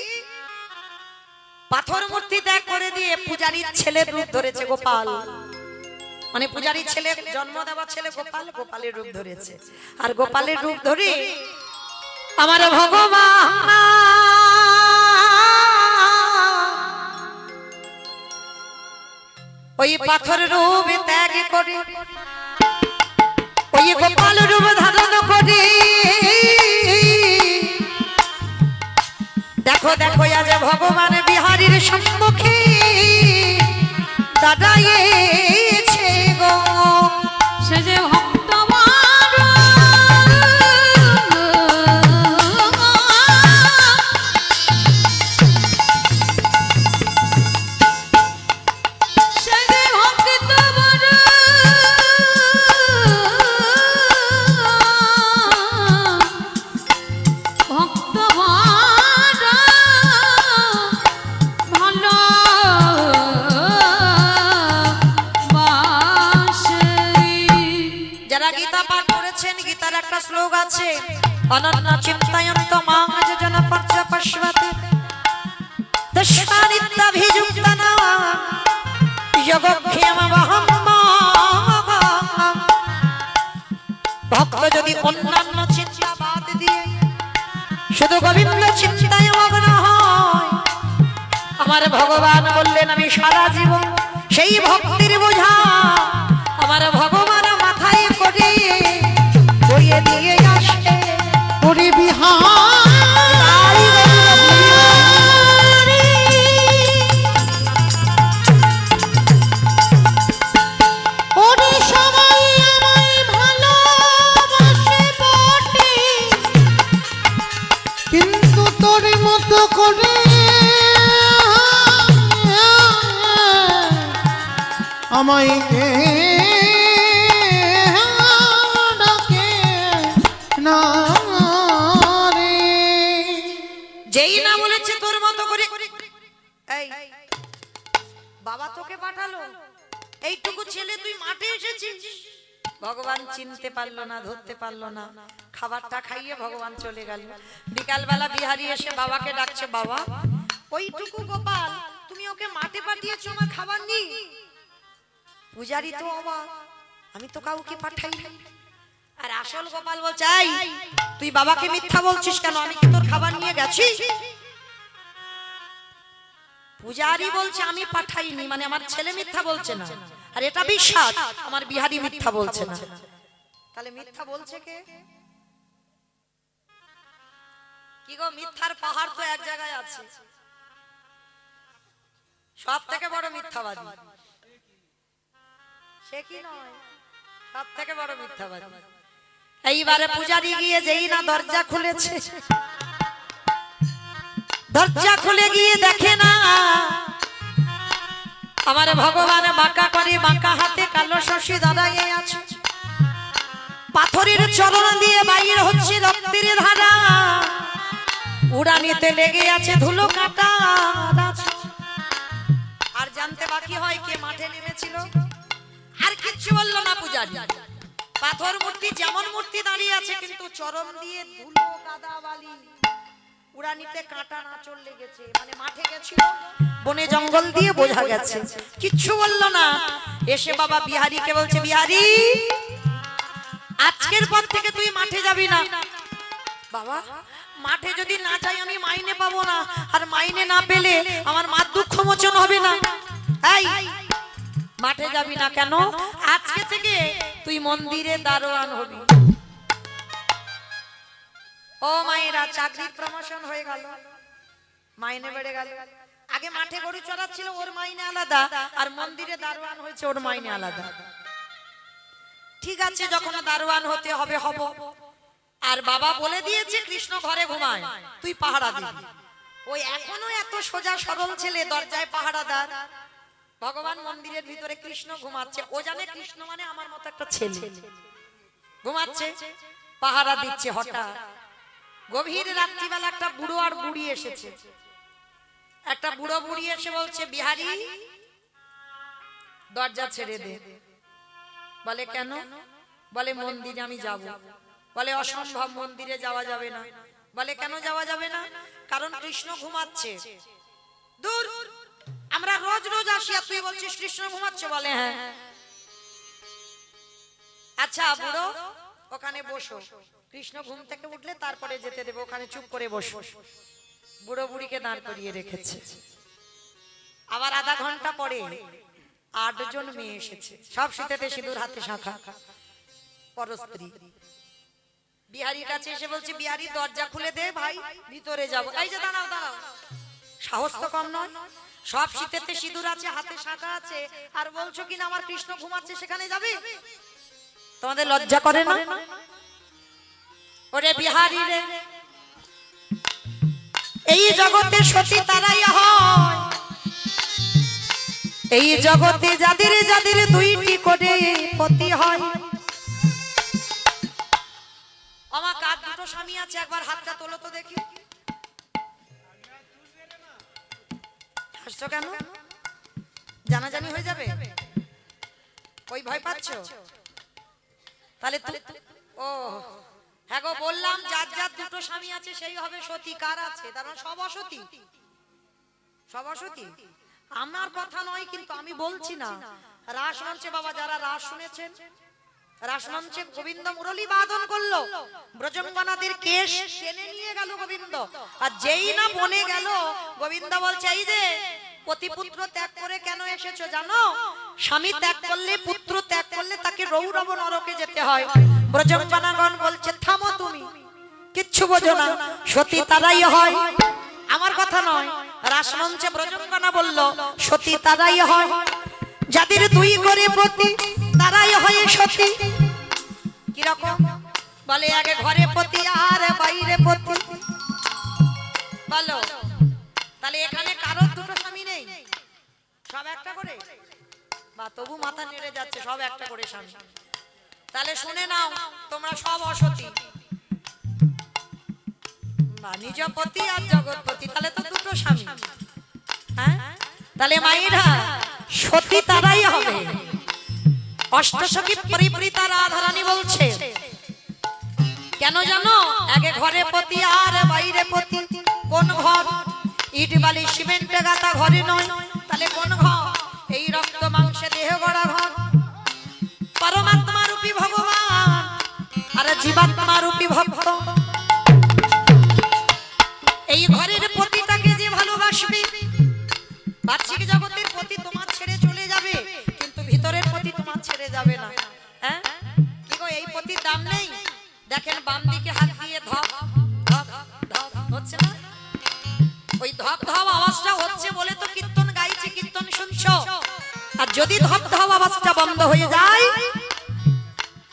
পাথর মূর্তি ত্যাগ করে দিয়ে পূজারীর ছেলের রূপ ধরেছে, গোপাল। মানে পূজারীর ছেলে, জন্ম দেওয়া ছেলে গোপাল, গোপালের রূপ ধরেছে। আর গোপালের রূপ ধরে আমার ভগবান ওই পাথর রূপ ত্যাগ করে ওই গোপাল রূপ ধারণ করে দেখো দেখো আজ ভগবান বিহারীর সম্মুখে দাঁড়াইছে গো। সে যে ভক্তবান সে যে ভক্তবান ভক্তবান ভালো যারা গীতা পাঠ করেছেন গীতার একটা শ্লোক আছে অনন্য চিন্তায়ন্ত মাং যোজন পর্য পশ্বতে দশানিত্যাভিযুক্তানা যোগক্ষেম বহম ভক্ত যদি অন্যান্য চিন্তা বাদ দিয়ে শুধু গোবিন্দ চিন্তায় মগ্ন হয় আমার ভগবান বললেন আমি সারা জীবন সেই ভক্তির বোঝা আমার ভগবান মাথায় করে বইয়ে দিয়ে আসে ওরে বিহারী ওরে সবাই আমায় ভালোবাসে বটে কিন্তু তোর মতো করে আমায় কে ডাকে না রে। যেই না বলেছে তোর মতো করে এই বাবা তোকে পাঠালো এইটুকু ছেলে তুই মাঠে এসেছিস ভগবান চিনতে পারলো না ধরতে পারলো না খাবারটা খাইয়ে ভগবান চলে গেল বিকালবেলা বিহারী এসে বাবাকে ডাকছে বাবা ওইটুকু গোপাল তুমি ওকে মাঠে পাঠিয়েছো আমার খাবার নেই পূজারি তো অবাক আমি তো কাউকে পাঠাই নাই আর আসল গোপাল বলছে এই তুই বাবাকে মিথ্যা বলছিস কেন আমি কি তোর খাবার নিয়ে গেছি পূজারি বলছে আমি পাঠাইনি মানে আমার ছেলে মিথ্যা বলছে না আর এটা বিশ্বাস আমার বিহারী মিথ্যা বলছে না তাহলে মিথ্যা বলছে কে কি গো মিথ্যার পাহাড় তো এক জায়গায় আছে সব থেকে বড় মিথ্যাবাদী সে কি নয় সব থেকে বড় মিথ্যাবাদী এইবারে পূজারি গিয়ে যেই না দরজা খুলেছে দরজা খুলে গিয়ে দেখে না আমার ভগবান বাঁকা করে বাঁকা হাতে কালো শশী দাঁড়িয়ে আছে পাথরের চরণ দিয়ে বাইর হচ্ছে রক্তের ধারা উড়ানিতে লেগে আছে ধুলো কাটা আর জানতে বাকি হয় কে মাঠে নেমেছিল আর কিচ্ছু বললো না পূজারি পাথর মূর্তি যেমন মূর্তি দাঁড়িয়ে আছে কিন্তু চরণ দিয়ে ধুলো কাদা বালি উড়ানিতে কাঁটা নাচল লেগেছে মানে মাঠে গেছিল বনে জঙ্গল দিয়ে বোঝা গেছে কিচ্ছু বললো না এসে বাবা বিহারীকে বলছে বিহারী আজকের পর থেকে তুই মাঠে যাবি না বাবা মাঠে যদি না যাই আমি মাইনে পাবো না আর মাইনে না পেলে আমার মার দুঃখ মোচন হবে না এই মাঠে যাবি না কেন আজকে থেকে তুই মন্দিরে দারোয়ান হবি ও মায়েরা চাকরির প্রমোশন হয়ে গেল মাইনে বেড়ে গেল আগে মাঠে গরু চড়াচ্ছিল ওর মাইনে আলাদা আর মন্দিরে দারোয়ান হয়েছে ওর মাইনে আলাদা ঠিক আছে যখন দারোয়ান হতে হবে হব আর বাবা বলে দিয়েছে কৃষ্ণ ঘরে ঘুমায় তুই পাহারা দিবি ওই এখনো এত সোজা সরল ছেলে দরজায় পাহারাদার ভগবান মন্দিরের ভিতরে কৃষ্ণ ঘুমাচ্ছে ও জানে কৃষ্ণ মানে আমার মতো একটা ছেলে ঘুমাচ্ছে পাহারা দিচ্ছে হঠাৎ গভীর রাত্রিবেলা একটা বুড়ো আর বুড়ি এসেছে একটা বুড়ো বুড়ি এসে বলছে বিহারী দরজা ছেড়ে দে বলে কেন বলে মন্দিরে আমি যাব বলে অসম্ভব মন্দিরে যাওয়া যাবে না বলে কেন যাওয়া যাবে না কারণ কৃষ্ণ ঘুমাচ্ছে দূর আমরা রোজ রোজ আসি আর তুই বলছিস কৃষ্ণ ঘুমাচ্ছে বলে হ্যাঁ আচ্ছা বুড়ো ওখানে বসো কৃষ্ণ ঘুম থেকে উঠলে তারপরে যেতে দেবো ওখানে চুপ করে বসো বুড়ো বুড়িকে দাঁড় করিয়ে রেখেছে আবার আধা ঘন্টা পরে 8 জন মেয়ে এসেছে, সব শীতেতে সিঁদুর হাতে শাঁখা, পরস্ত্রী। বিহারীর কাছে এসে বলছে, বিহারী দরজা খুলে দে ভাই, ভিতরে যাব। এই যে দাঁড়াও দাঁড়াও, সাহস তো কম নয়, সব শীতেতে সিঁদুর আছে, হাতে শাঁখা আছে, আর বলছো কিনা আমার কৃষ্ণ ঘুমাচ্ছে সেখানে যাবে? তোমাদের লজ্জা করে না? ওরে বিহারী রে, এই জগতে সতী তারাই হয়, এই জগতে যাদের যাদের 2টি করে পতি হয়। আমার কার 2টো স্বামী আছে? একবার হাতটা তোলো তো দেখি। হাসছো কেন? জানাজানি হয়ে যাবে, ওই ভয় পাচ্ছ? তাহলে ও হ্যাঁ গো, বললাম যার যার 2টো স্বামী আছে সেই হবে সতী। কার আছে? তার মানে সব অসতী, সব অসতী। আমার কথা নয় কিন্তু, আমি বলছি না। রাস মঞ্চে বাবা যারা রাস শুনেছেন, রাস মঞ্চে গোবিন্দ মুরলী বাদন করলো, ব্রজঙ্গনাদের কেশ টেনে নিয়ে গেল গোবিন্দ, আর যেই না বনে গেল গোবিন্দ বলছে, এই যে পতিপুত্র ত্যাগ করে কেন এসেছো জানো? স্বামী ত্যাগ করলে, পুত্র ত্যাগ করলে তাকে রৌরব নরকে যেতে হয়। ব্রজঙ্গনাগণ বলছে, থামো তুমি, কিচ্ছু বোঝো না, সতী তারাই হয়। আমার কথা নয়, রাসমঞ্চে ব্রজঙ্গনা বলল সতী তারাই হয়, যাদের 2 করে পতি তারাই হয় সতী। কিরকম? বলে আগে ঘরে পতি আর বাইরে পতি। বলো তাহলে এখানে কারোর 2টো স্বামী নেই, সব একটা করে? বা তবু মাথা নেড়ে যাচ্ছে, সব একটা করে স্বামী। তাহলে শুনে নাও, তোমরা সব অসতী, নিজ পতি আর জগৎপতি, তাহলে তো 2টো স্বামী। হ্যাঁ, তাহলে মায়েরা সতী তারাই হবে। অষ্টসখী পরিপ্রীতা রাধারানী বলছে, কেন জানো? আগে ঘরে পতি আর বাইরে পতি। কোন ঘর? ইট বালি সিমেন্টে গাঁথা ঘরে নয়, তাহলে কোন ঘর? এই রক্ত মাংসে দেহ গড়া ঘর। পরমাত্মা রূপী ভগবান আর জীবাত্মা রূপী ভক্ত, এই ঘরের পতিটাকে যে ভালোবাসবে, বাহ্যিক জগতের পতি তোমার ছেড়ে চলে যাবে, কিন্তু ভিতরের পতি তোমার ছেড়ে যাবে না। হ্যাঁ কি গো, এই পতির দাম নেই? দেখেন বাম দিকে হাত দিয়ে ধপ ধপ ধপ হচ্ছে না? ওই ধপ ধপ আওয়াজটা হচ্ছে বলে তো কীর্তন গাইছে, কীর্তন শুনছো। আর যদি ধপ ধপ আওয়াজটা বন্ধ হয়ে যায়,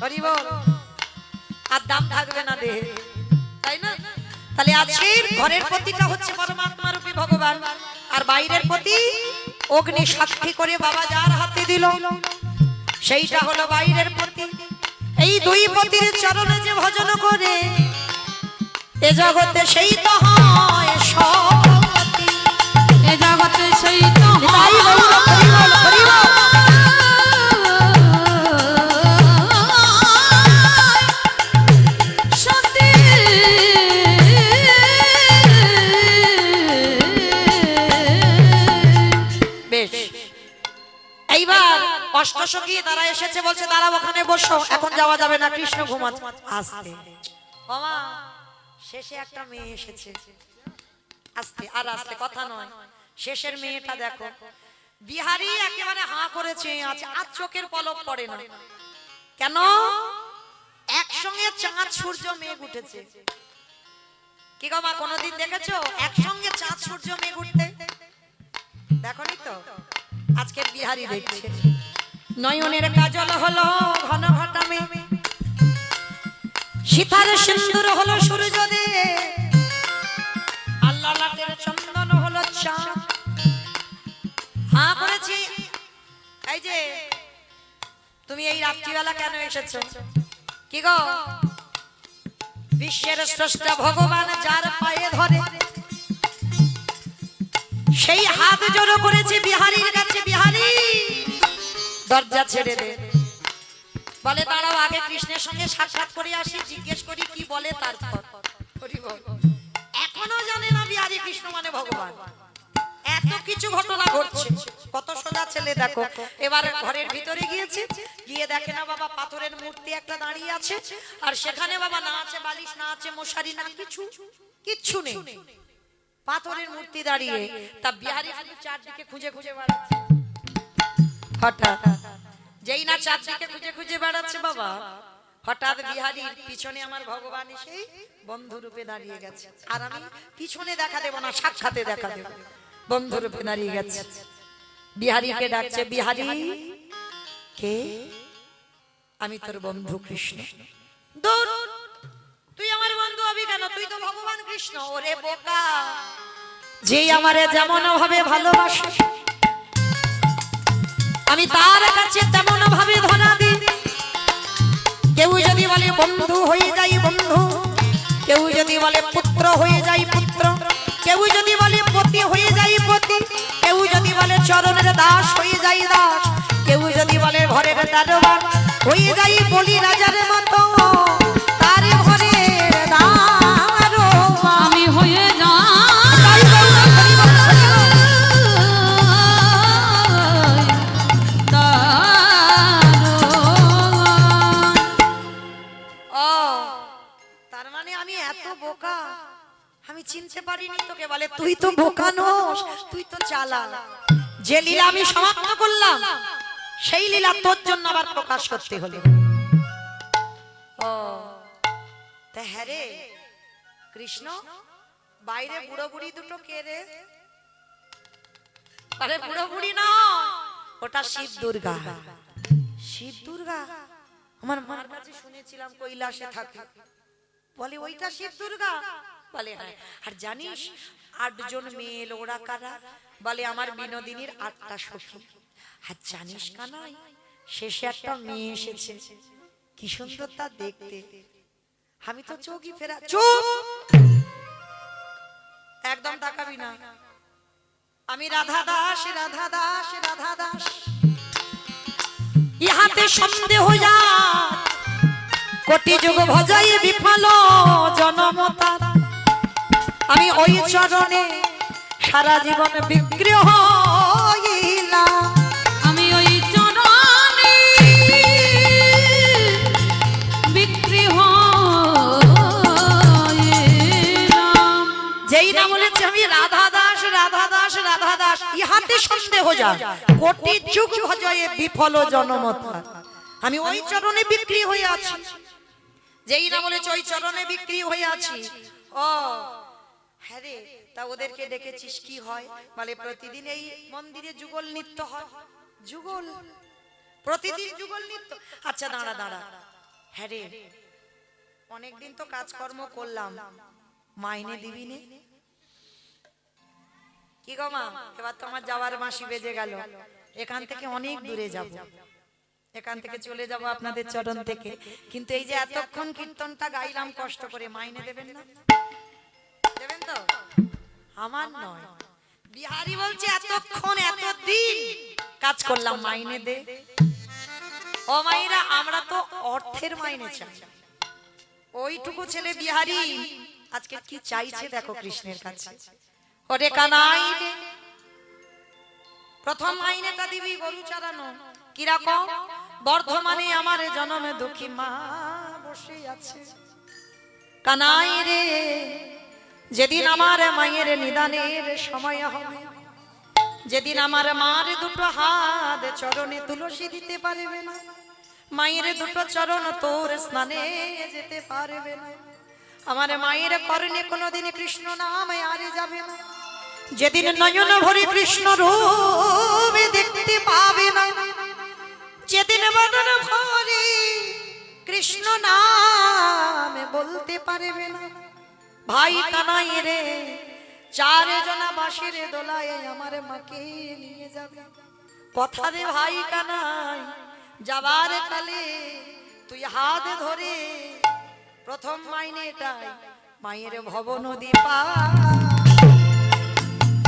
হরি বল, আর দাম থাকবে না দেহে, তাই না? তাহলে আজকের ঘরের পতিটা হচ্ছে পরমাত্মা রূপী ভগবান, আর বাইরের পতি অগ্নি সাক্ষী করে বাবা যার হাতে দিল, সেইটা হলো বাইরের পতি। এই 2 পতির চরণে যে ভজন করে, এ জগতে সেই তো হয় সপতি, এ জগতে সেই তো তাই বলল, হরি বল, হরি বল। সতী। বেশ, এইবার অষ্টসখী তারা এসেছে, বলছে দাঁড়াও ওখানে বসো, এখন যাওয়া যাবে না, কৃষ্ণ ঘুমাচ্ছে। আস্তে মামা, শেষে একটা মেয়ে এসেছে, আস্তে আর আস্তে, কথা নয়। শেষের মেয়েটা দেখো, বিহারী একেবারে হাঁ করেছে আছে, আর চোখের পলক পড়ে না। কেন? একসঙ্গে চাঁদ সূর্য মেঘ উঠেছে। কি গো মা, কোনোদিন দেখেছো একসঙ্গে চাঁদ সূর্য মেঘ উঠতে? দেখনি তো, আজকের বিহারী দেখছে। নয়নের কাজল হলো ঘন ঘটা মেঘ, সীতার সিন্দুর হলো সূর্য দে, আল্লাহ লাটের চন্দন হলো চাঁদ। হ্যাঁ করেছি। এই যে তুমি এই রাত্রিবেলা কেন এসেছো? কি গো, বিশ্বের স্রষ্টা ভগবান যার পায়ে ধরে, সেই হাত জড়ো করেছে বিহারীর কাছে, বিহারী দরজা ছেড়ে দে। বলে দাঁড়াও আগে কৃষ্ণের সঙ্গে সাক্ষাৎ করে আসি, জিজ্ঞেস করি কি বলে তারপর। এখনো জানে না বিহারী কৃষ্ণ মানে ভগবান, এত কিছু ঘটনা ঘটছে। কত সোজা ছেলে দেখো। এবার ঘরের ভিতরে গিয়েছে, গিয়ে দেখে না বাবা পাথরের মূর্তি একটা দাঁড়িয়ে আছে, আর সেখানে বাবা না আছে বালিশ, না আছে মশারি, না কিছু, কিচ্ছু নেই, পাথরের মূর্তি দাঁড়িয়ে। তা বিহারী চারদিকে খুঁজে খুঁজে বেড়াচ্ছে, হঠাৎ যেই না চারদিকে খুঁজে খুঁজে বেড়াচ্ছে বাবা, হঠাৎ বিহারীর পিছনে আমার ভগবান এসে বন্ধু রূপে দাঁড়িয়ে গেছে। আর আমি পিছনে দেখা দেব না, সাক্ষাতে দেখা দেব। বন্ধু রূপে দাঁড়িয়ে গেছে, বিহারীকে ডাকছে, বিহারী কে? আমি তোর বন্ধু কৃষ্ণ। দূর, তুই আমার বন্ধু হবি কেন? তুই তো ভগবান কৃষ্ণ। ওরে বোকা, যেই আমারে যেমন ভাবে ভালোবাসে আমি তার কাছে তেমন ভাবে ধরা দিই। কেউ যদি বলে বন্ধু হয়ে যাই বন্ধু, কেউ যদি বলে পুত্র হয়ে যাই পুত্র, কেউ যদি বলে পতি হয়ে যাই পতি, কেউ যদি বলে চরণের দাস হয়ে যাই দাস, কেউ যদি বলে ঘরের দারোয়ান হয়ে যাই বলি রাজার মতো, তার ঘরের দারোয়ান আমি হয়ে যাই তার মানে আমি এত বোকা, আমি চিনতে পারিনি তোকে। বলে তুই তো বোকা নোস, তুই তো চালাক। যে লীলা আমি সমাপ্ত করলাম সেই লীলা তোর জন্য আবার প্রকাশ করতে হলো। ও তা হ্যাঁ রে কৃষ্ণ, বাইরে বুড়ো বুড়ি দুটো কে রে? আরে বুড়ো বুড়ি না, ওটা শিব দুর্গা। শিব দুর্গা আমার মার কাছে শুনেছিলাম কৈলাসে থাকে। বলে ওইটা শিব দুর্গা? বলে হ্যাঁ। আর জানিস 8 জন মেয়ে এলো, ওরা কারা? বলে আমার বিনোদিনীর 8টা সখী। আর জানিস কানাই, শেষে একটা মেয়ে এসেছে, কি সুন্দর তা দেখতে। আমি তো চোখই ফেরা। চুপ, একদম তাকাবি না। আমি রাধা দাস, রাধা দাস, রাধা দাস। ইহাতে সন্দেহ যা কোটি যুগ ভজাই বিফল জনমতা। আমি ওই চরণে সারা জীবন বিক্রি হইলাম। আমি ওই চরণে বিক্রি হইলাম। যেই না বলেছে আমি রাধা দাস, রাধা দাস, রাধা দাস, ইহাতে সন্দেহ যা কোটি যুগ ভজায় বিফল জনমতা। আমি ওই চরণে বিক্রি হয়ে আছি। যেই না বলেছে ওই চরণে বিক্রি হয়ে আছি। ও হ্যাঁ রে, তা ওদেরকে ডেকেছিস কি হয়? বলে প্রতিদিন এই মন্দিরে যুগল নৃত্য হয়। যুগল, প্রতিদিন যুগল নৃত্য। আচ্ছা দাঁড়া দাঁড়া, হ্যাঁ রে অনেকদিন তো কাজকর্ম করলাম, মাইনে দিবি নে? কি গো মা, এবার তো আমার যাওয়ার মাসি বেজে গেল। এখান থেকে অনেক দূরে যাব, এখান থেকে চলে যাব আপনাদের চরণ থেকে। কিন্তু এই যে এতক্ষণ কীর্তনটা গাইলাম কষ্ট করে, মাইনে দেবেন না? দেবেন তো? আমার নয়, বিহারী বলছে এতক্ষণ এতদিন কাজ করলাম, মাইনে দে। ও মাইরা, আমরা তো অর্থের মাইনে চাই। ওইটুকু ছেলে বিহারী আজকে কি চাইছে দেখো কৃষ্ণের কাছে। ওরে কানাই রে, প্রথম মাইনেটা দিবি গরু চারানো। কিরকম? বর্ধমানে আমার জন্মে দুঃখী মা বসে আছে। কানাই রে, যেদিন আমার মায়ের নিদানের সময় হবে, যেদিন আমার মার দুটো হাত চরণে তুলসী দিতে পারবে না, মায়ের দুটো চরণ তোর স্নানে যেতে পারবে না, আমার মায়ের কর্ণে কোনোদিন কৃষ্ণ নাম আর যাবে না, যেদিন নয়ন ভরে কৃষ্ণ রূপ দেখতে পাবে না, যেদিন বদন ভরে কৃষ্ণ নাম বলতে পারবে না, ভাই কানাই রে 4 জনা বাঁশির দোলায় আমার মাকে নিয়ে যাবে। কথা দে ভাই কানাই, যাবার কালে তুই হাত ধরে প্রথম মাইনেটাই মায়ের ভব নদী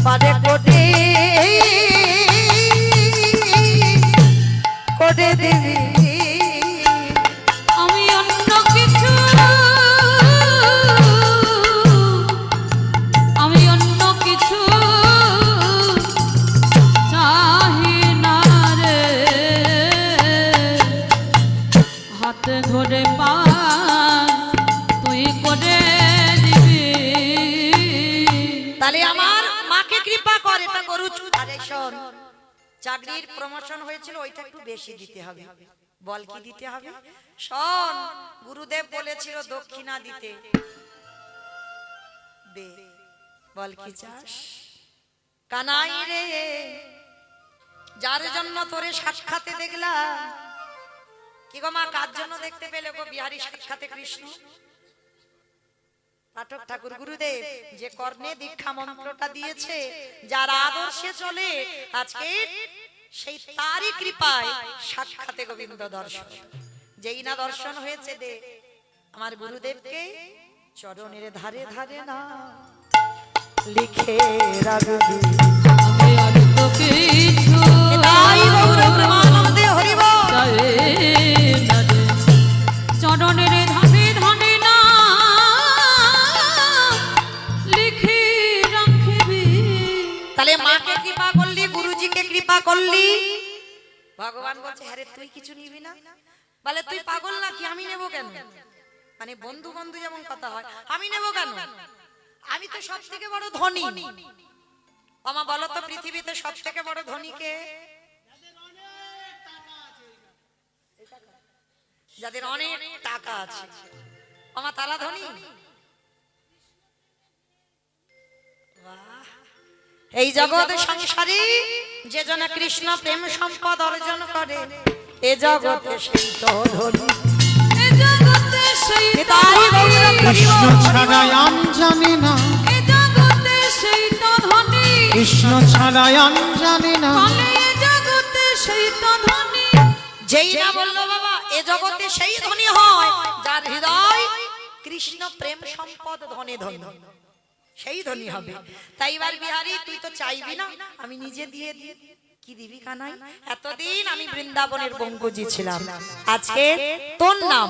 পারে কোটে কোটে দেবী। আমি অন্য কিছু, আমি অন্য কিছু চাহি না রে, হাতে ধরে পা তুই করে দিবি। তাহলে আমার মাকে কৃপা কর। এটা গরু চুর। আরে শোন, চাকরির প্রমোশন হয়েছিল, ওইটা একটু বেশি দিতে হবে। বল কি দিতে হবে? শোন, গুরুদেব বলেছিল দক্ষিণা দিতে, দে। বল কি চাস? কানাই রে, যার জন্য তোরে সাক্ষাতে দেখলাম, কি গো মা, কার জন্য দেখতে পেলে গো বিহারী সাক্ষাতে কৃষ্ণ? পাঠক ঠাকুর গুরুদেব যে কর্ণে দীক্ষা মন্ত্রটা দিয়েছে, যার আদর্শে চলে, আজকে সেই তারই কৃপায় সাক্ষাতে গোবিন্দ দর্শন। যেই না দর্শন হয়েছে, দে আমার গুরুদেবকে চরণের ধারে ধারে না লিখে রাখবি। আমি আর তো কিছু তাই গৌর প্রেমানন্দে হরি বল। চাই না রে, চরণের ধারে ধারে না লিখে রাখবি। তাহলে মাকে কৃপা করলি, গুরুজিকে কৃপা করলি, ভগবান বলছে হ্যাঁ রে, তুই কিছু নিবি না? বলে তুই পাগল নাকি, আমি নেব কেন? মানে বন্ধু বন্ধু যেমন কথা হয়, আমি নেব কেন? আমি তো সব থেকে বড় ধনী। আমা বলো তো, পৃথিবীতে সব থেকে বড় ধনী কে? যাদের অনেক টাকা আছে, আমা তারা ধনী? বাহ! এই জগৎ সংসারী যে জন কৃষ্ণ প্রেম সম্পদ অর্জন করে, এ জগতে সেই তো ধনী। এ জগতে সেই তো তাই গৌর কৃষ্ণ ছাড়া আম জানি না, এ জগতে সেই তো ধনী। কৃষ্ণ ছাড়া আম জানি না। বলে এ জগতে সেই তো ধনী। যেই না বললো বাবা এ জগতে সেই ধনী হয় যার হৃদয় কৃষ্ণ প্রেম সম্পদ ধনে ধনী, সেই ধনী হবে। তাই এবার বিহারী, তুই তো চাইবি না, আমি নিজে দিয়ে দিই। কি দিবি কানাই? এতদিন আমি বৃন্দাবনের বঙ্গজি ছিলাম, আজকে তোর নাম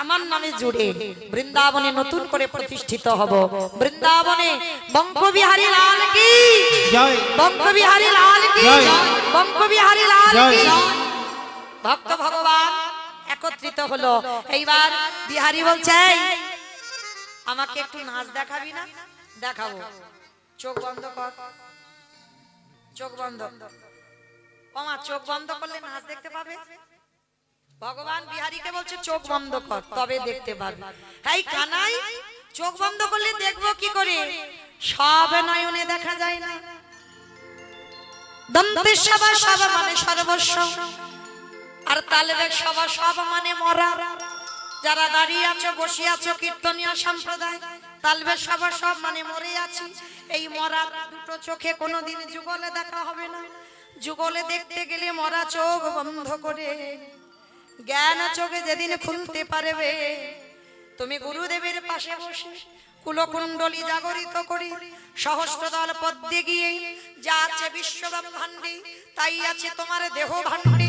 আমার নামে জুড়ে বৃন্দাবনে নতুন করে প্রতিষ্ঠিত হব। বৃন্দাবনে বঙ্গবিহারী লাল কি জয়। বঙ্গবিহারী লাল কি জয়। বঙ্গবিহারী লাল কি। জয়। ভক্ত ভগবান একত্রিত হলো। এইবার বিহারী বলছে, "এই, আমাকে একটু নাচ দেখাবি না?" দেখাবো। চোখ বন্ধ কর, চোখ বন্ধ। ওমা, চোখ বন্ধ করলে নাচ দেখতে পাবে? ভগবান বিহারীকে বলছে চোখ বন্ধ কর, তবে দেখতে পাবে। এই কানাই, চোখ বন্ধ করলে দেখবো কি করে? সব নয়নে দেখা যায় না। দন্তে সবা সব মানে সর্বস্ব, আর তালবে সবা সব মানে মরা। যারা দাঁড়িয়ে আছো, বসে আছো, কীর্তনীয় সম্প্রদায়, তালবে সবা সব মানে মরে আছি। এই মরা দুটো চোখে কোনোদিন যুগলে দেখা হবে না। যুগলে দেখতে গেলে মরা চোখ বন্ধ করে, জ্ঞান চোখে যেদিন খুলতে পারবে, তুমি গুরুদেবের পাশে বসে কুলকুণ্ডলী জাগরিত করি সহস্রদল পদ্মে গিয়ে যা আছে বিশ্ব ব্রহ্মাণ্ডে, তাই আছে তোমার দেহ ভাণ্ডে।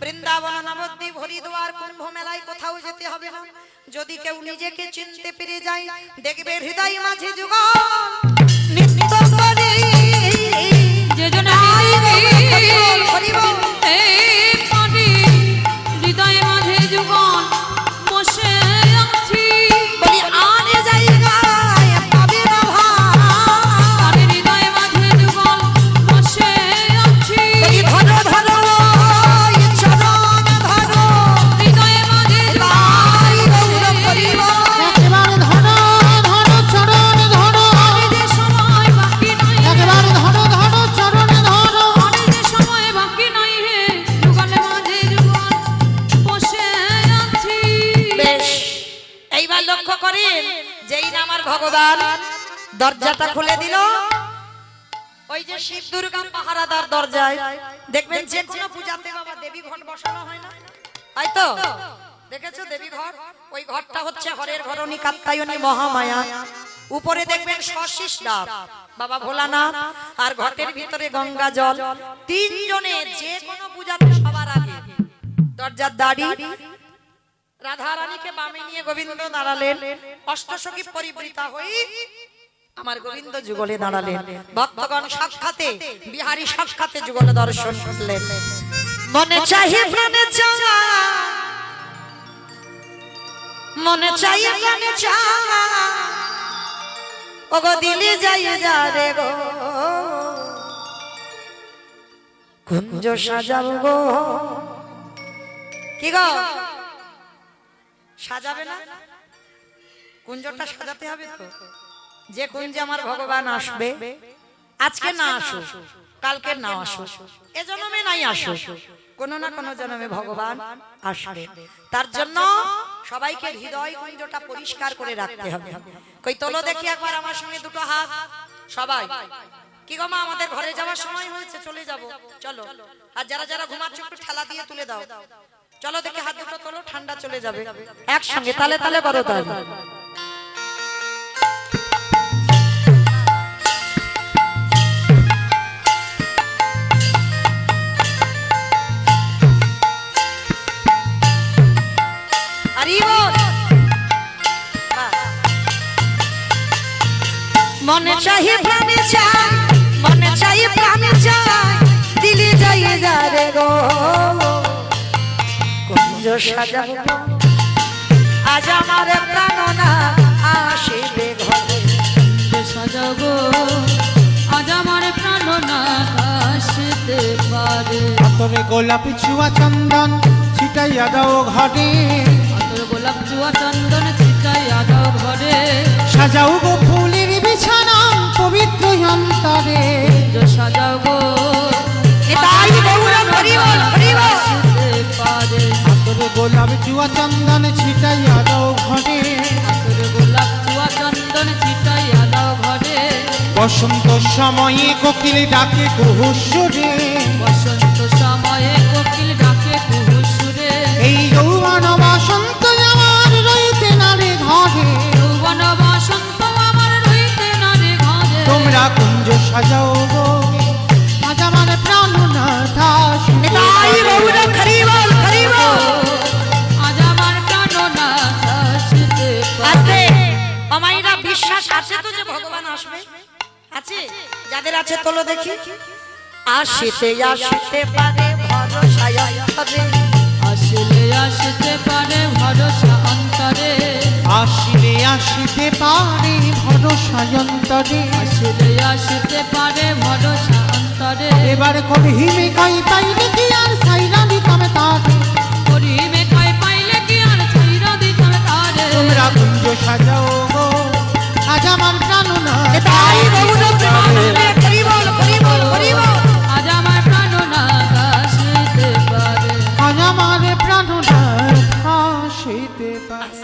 বৃন্দাবন, নবদ্বীপ, হরিদ্বার, কুম্ভ মেলায় কোথাও যেতে হবে না। যদি কেউ নিজেকে চিনতে পেরে যায়, দেখবে হৃদয় মাঝে যুগল নৃত্য করে। যে জন চিনতে পারি, হৃদয় মাঝে যুগল বসে আছি। বলি আনে জায়গায় পাবে না ভাই, আরে হৃদয় মাঝে যুগল বসে আছি। বলি ধরো ধরো এই চরণ ধরো, হৃদয় মাঝে তাই গৌর করিব। একেবারে ধরো ধরো চরণ ধরো, আরে যে সময় বাকি নাই, একেবারে ধরো ধরো চরণ ধরো। আরে যে সময় বাকি নাই হে, যুগল মাঝে যুগল বসে আছি। বেশ, এইবার লক্ষ্য করেন, যেই না আমার ভগবান দরজাটা খুলে দিল, ওই যে শিব দুর্গা পাহারাদার দরজায় দেখবেন যে কোনো পূজাতে বাবা দেবী ঘট বসানো হয় না, তাই তো? দেখেছো দেবী ঘট? ওই ঘরটা হচ্ছে হরের ঘরণী কাত্তায়নী মহামায়া। উপরে দেখবেন শশীষ ডাব বাবা ভোলানাথ, আর ঘটের ভিতরে গঙ্গা জল। তিনজনে যে কোনো পূজাতে সবার আগে দরজার দাঁড়ি। রাধা রানীকে বামে নিয়ে গোবিন্দ দাঁড়ালেন, অষ্টসখী পরিবৃতা হই আমার গোবিন্দ যুগলে দাঁড়ালেন। ভক্তগণ সাক্ষাতে, বিহারী সাক্ষাতে যুগলে দর্শন করলেন। মনে চাহি প্রাণে চাওয়া, মনে চাই প্রাণে চাওয়া, ওগো দিলে যাই যা রে গো। কুঞ্জ সাজাবো গো। কি গো সাজাবে না? কুঞ্জটা সাজাতে হবে তো। যে কুঞ্জে আমার ভগবান আসবে, আজকে না আসো, কালকে না আসো, এ জন্মে নাই আসো, কোন না কোন জন্মে ভগবান আসবে। তার জন্য সবাইকে হৃদয় কুঞ্জটা পরিষ্কার করে রাখতে হবে। কই তোলো দেখি একবার আমার সঙ্গে দুটো হাত সবাই। কি গো মা, আমাদের ঘরে যাওয়ার সময় হয়েছে, চলে যাব, চলো। আর যারা যারা ঘুমাচ্ছ একটু ঠেলা দিয়ে তুলে দাও। চলো দেখি হাত দুটো তোলো, ঠান্ডা চলে যাবে। একসঙ্গে তালে তালে করো তালে। মনে চাহি প্রাণে চাই, মনে চাই প্রাণে চাই, দিলে যাই যারে গো। কুঞ্জ সাজাবো আজ আমার প্রাণনা আসিবে ঘরে। সাজাবো আজ আমার প্রাণনা আসতে পারে। আতরে গোলাপ চুয়া চন্দন ছিটাইয়া দাও ঘরে। আতর গোলাপ চুয়া চন্দন ছিটাইয়া দাও ঘরে। সাজাও গো ফুলের বিছানা পবিত্র অন্তরে। সাজাও গো এটাই গৌরব, হরি বল, হরি বল। আসতে পারে। আতরে গোলাপ চুয়া চন্দন ছিটাইয়া দাও ঘরে। আতর গোলাপ চুয়া চন্দন ছিটাইয়া দাও ঘরে। বসন্ত সময়ে কোকিল ডাকে কুহুসুরে। বসন্ত সময়ে কোকিল ডাকে কুহুসুরে। এই যৌবন বসন্ত আমার রইতে না রে ঘরে। যৌবন বসন্ত আমার রইতে না রে ঘরে। তোমরা কুঞ্জ সাজাও গো আজ আমার প্রাণনাথ আসিবে এটাই ঘরে। গৌরব, হরি বল, হরি বল। আজ আমার প্রাণনা আসতে পারে। আসবে অমাইরা বিশ্বাস আছে তো যে ভগবান আসবে? আছে? যাদের আছে তোলো দেখি। আসিতে আসিতে পারে ভরসা অন্তরে। আসলে আসতে পারে ভরসা অন্তরে। আসিলে আসিতে পারে ভরসা অন্তরে। আসলে আসতে পারে ভরসা অন্তরে। এবার কহিমে কাই পাইলে কি আর সাইরা দিতাম তারে। করিমে কয় পাইলে কি আর ছাইরা দিতাম তারে। তোমরা কুঞ্জ সাজাও গো আজ আমার প্রাণনাথ এটাই গৌরব, হরি বল, হরি বল, হরি বল। আজ আমার প্রাণনা আসতে পারে। আজ আমার প্রাণনাথ আসিতে পারে।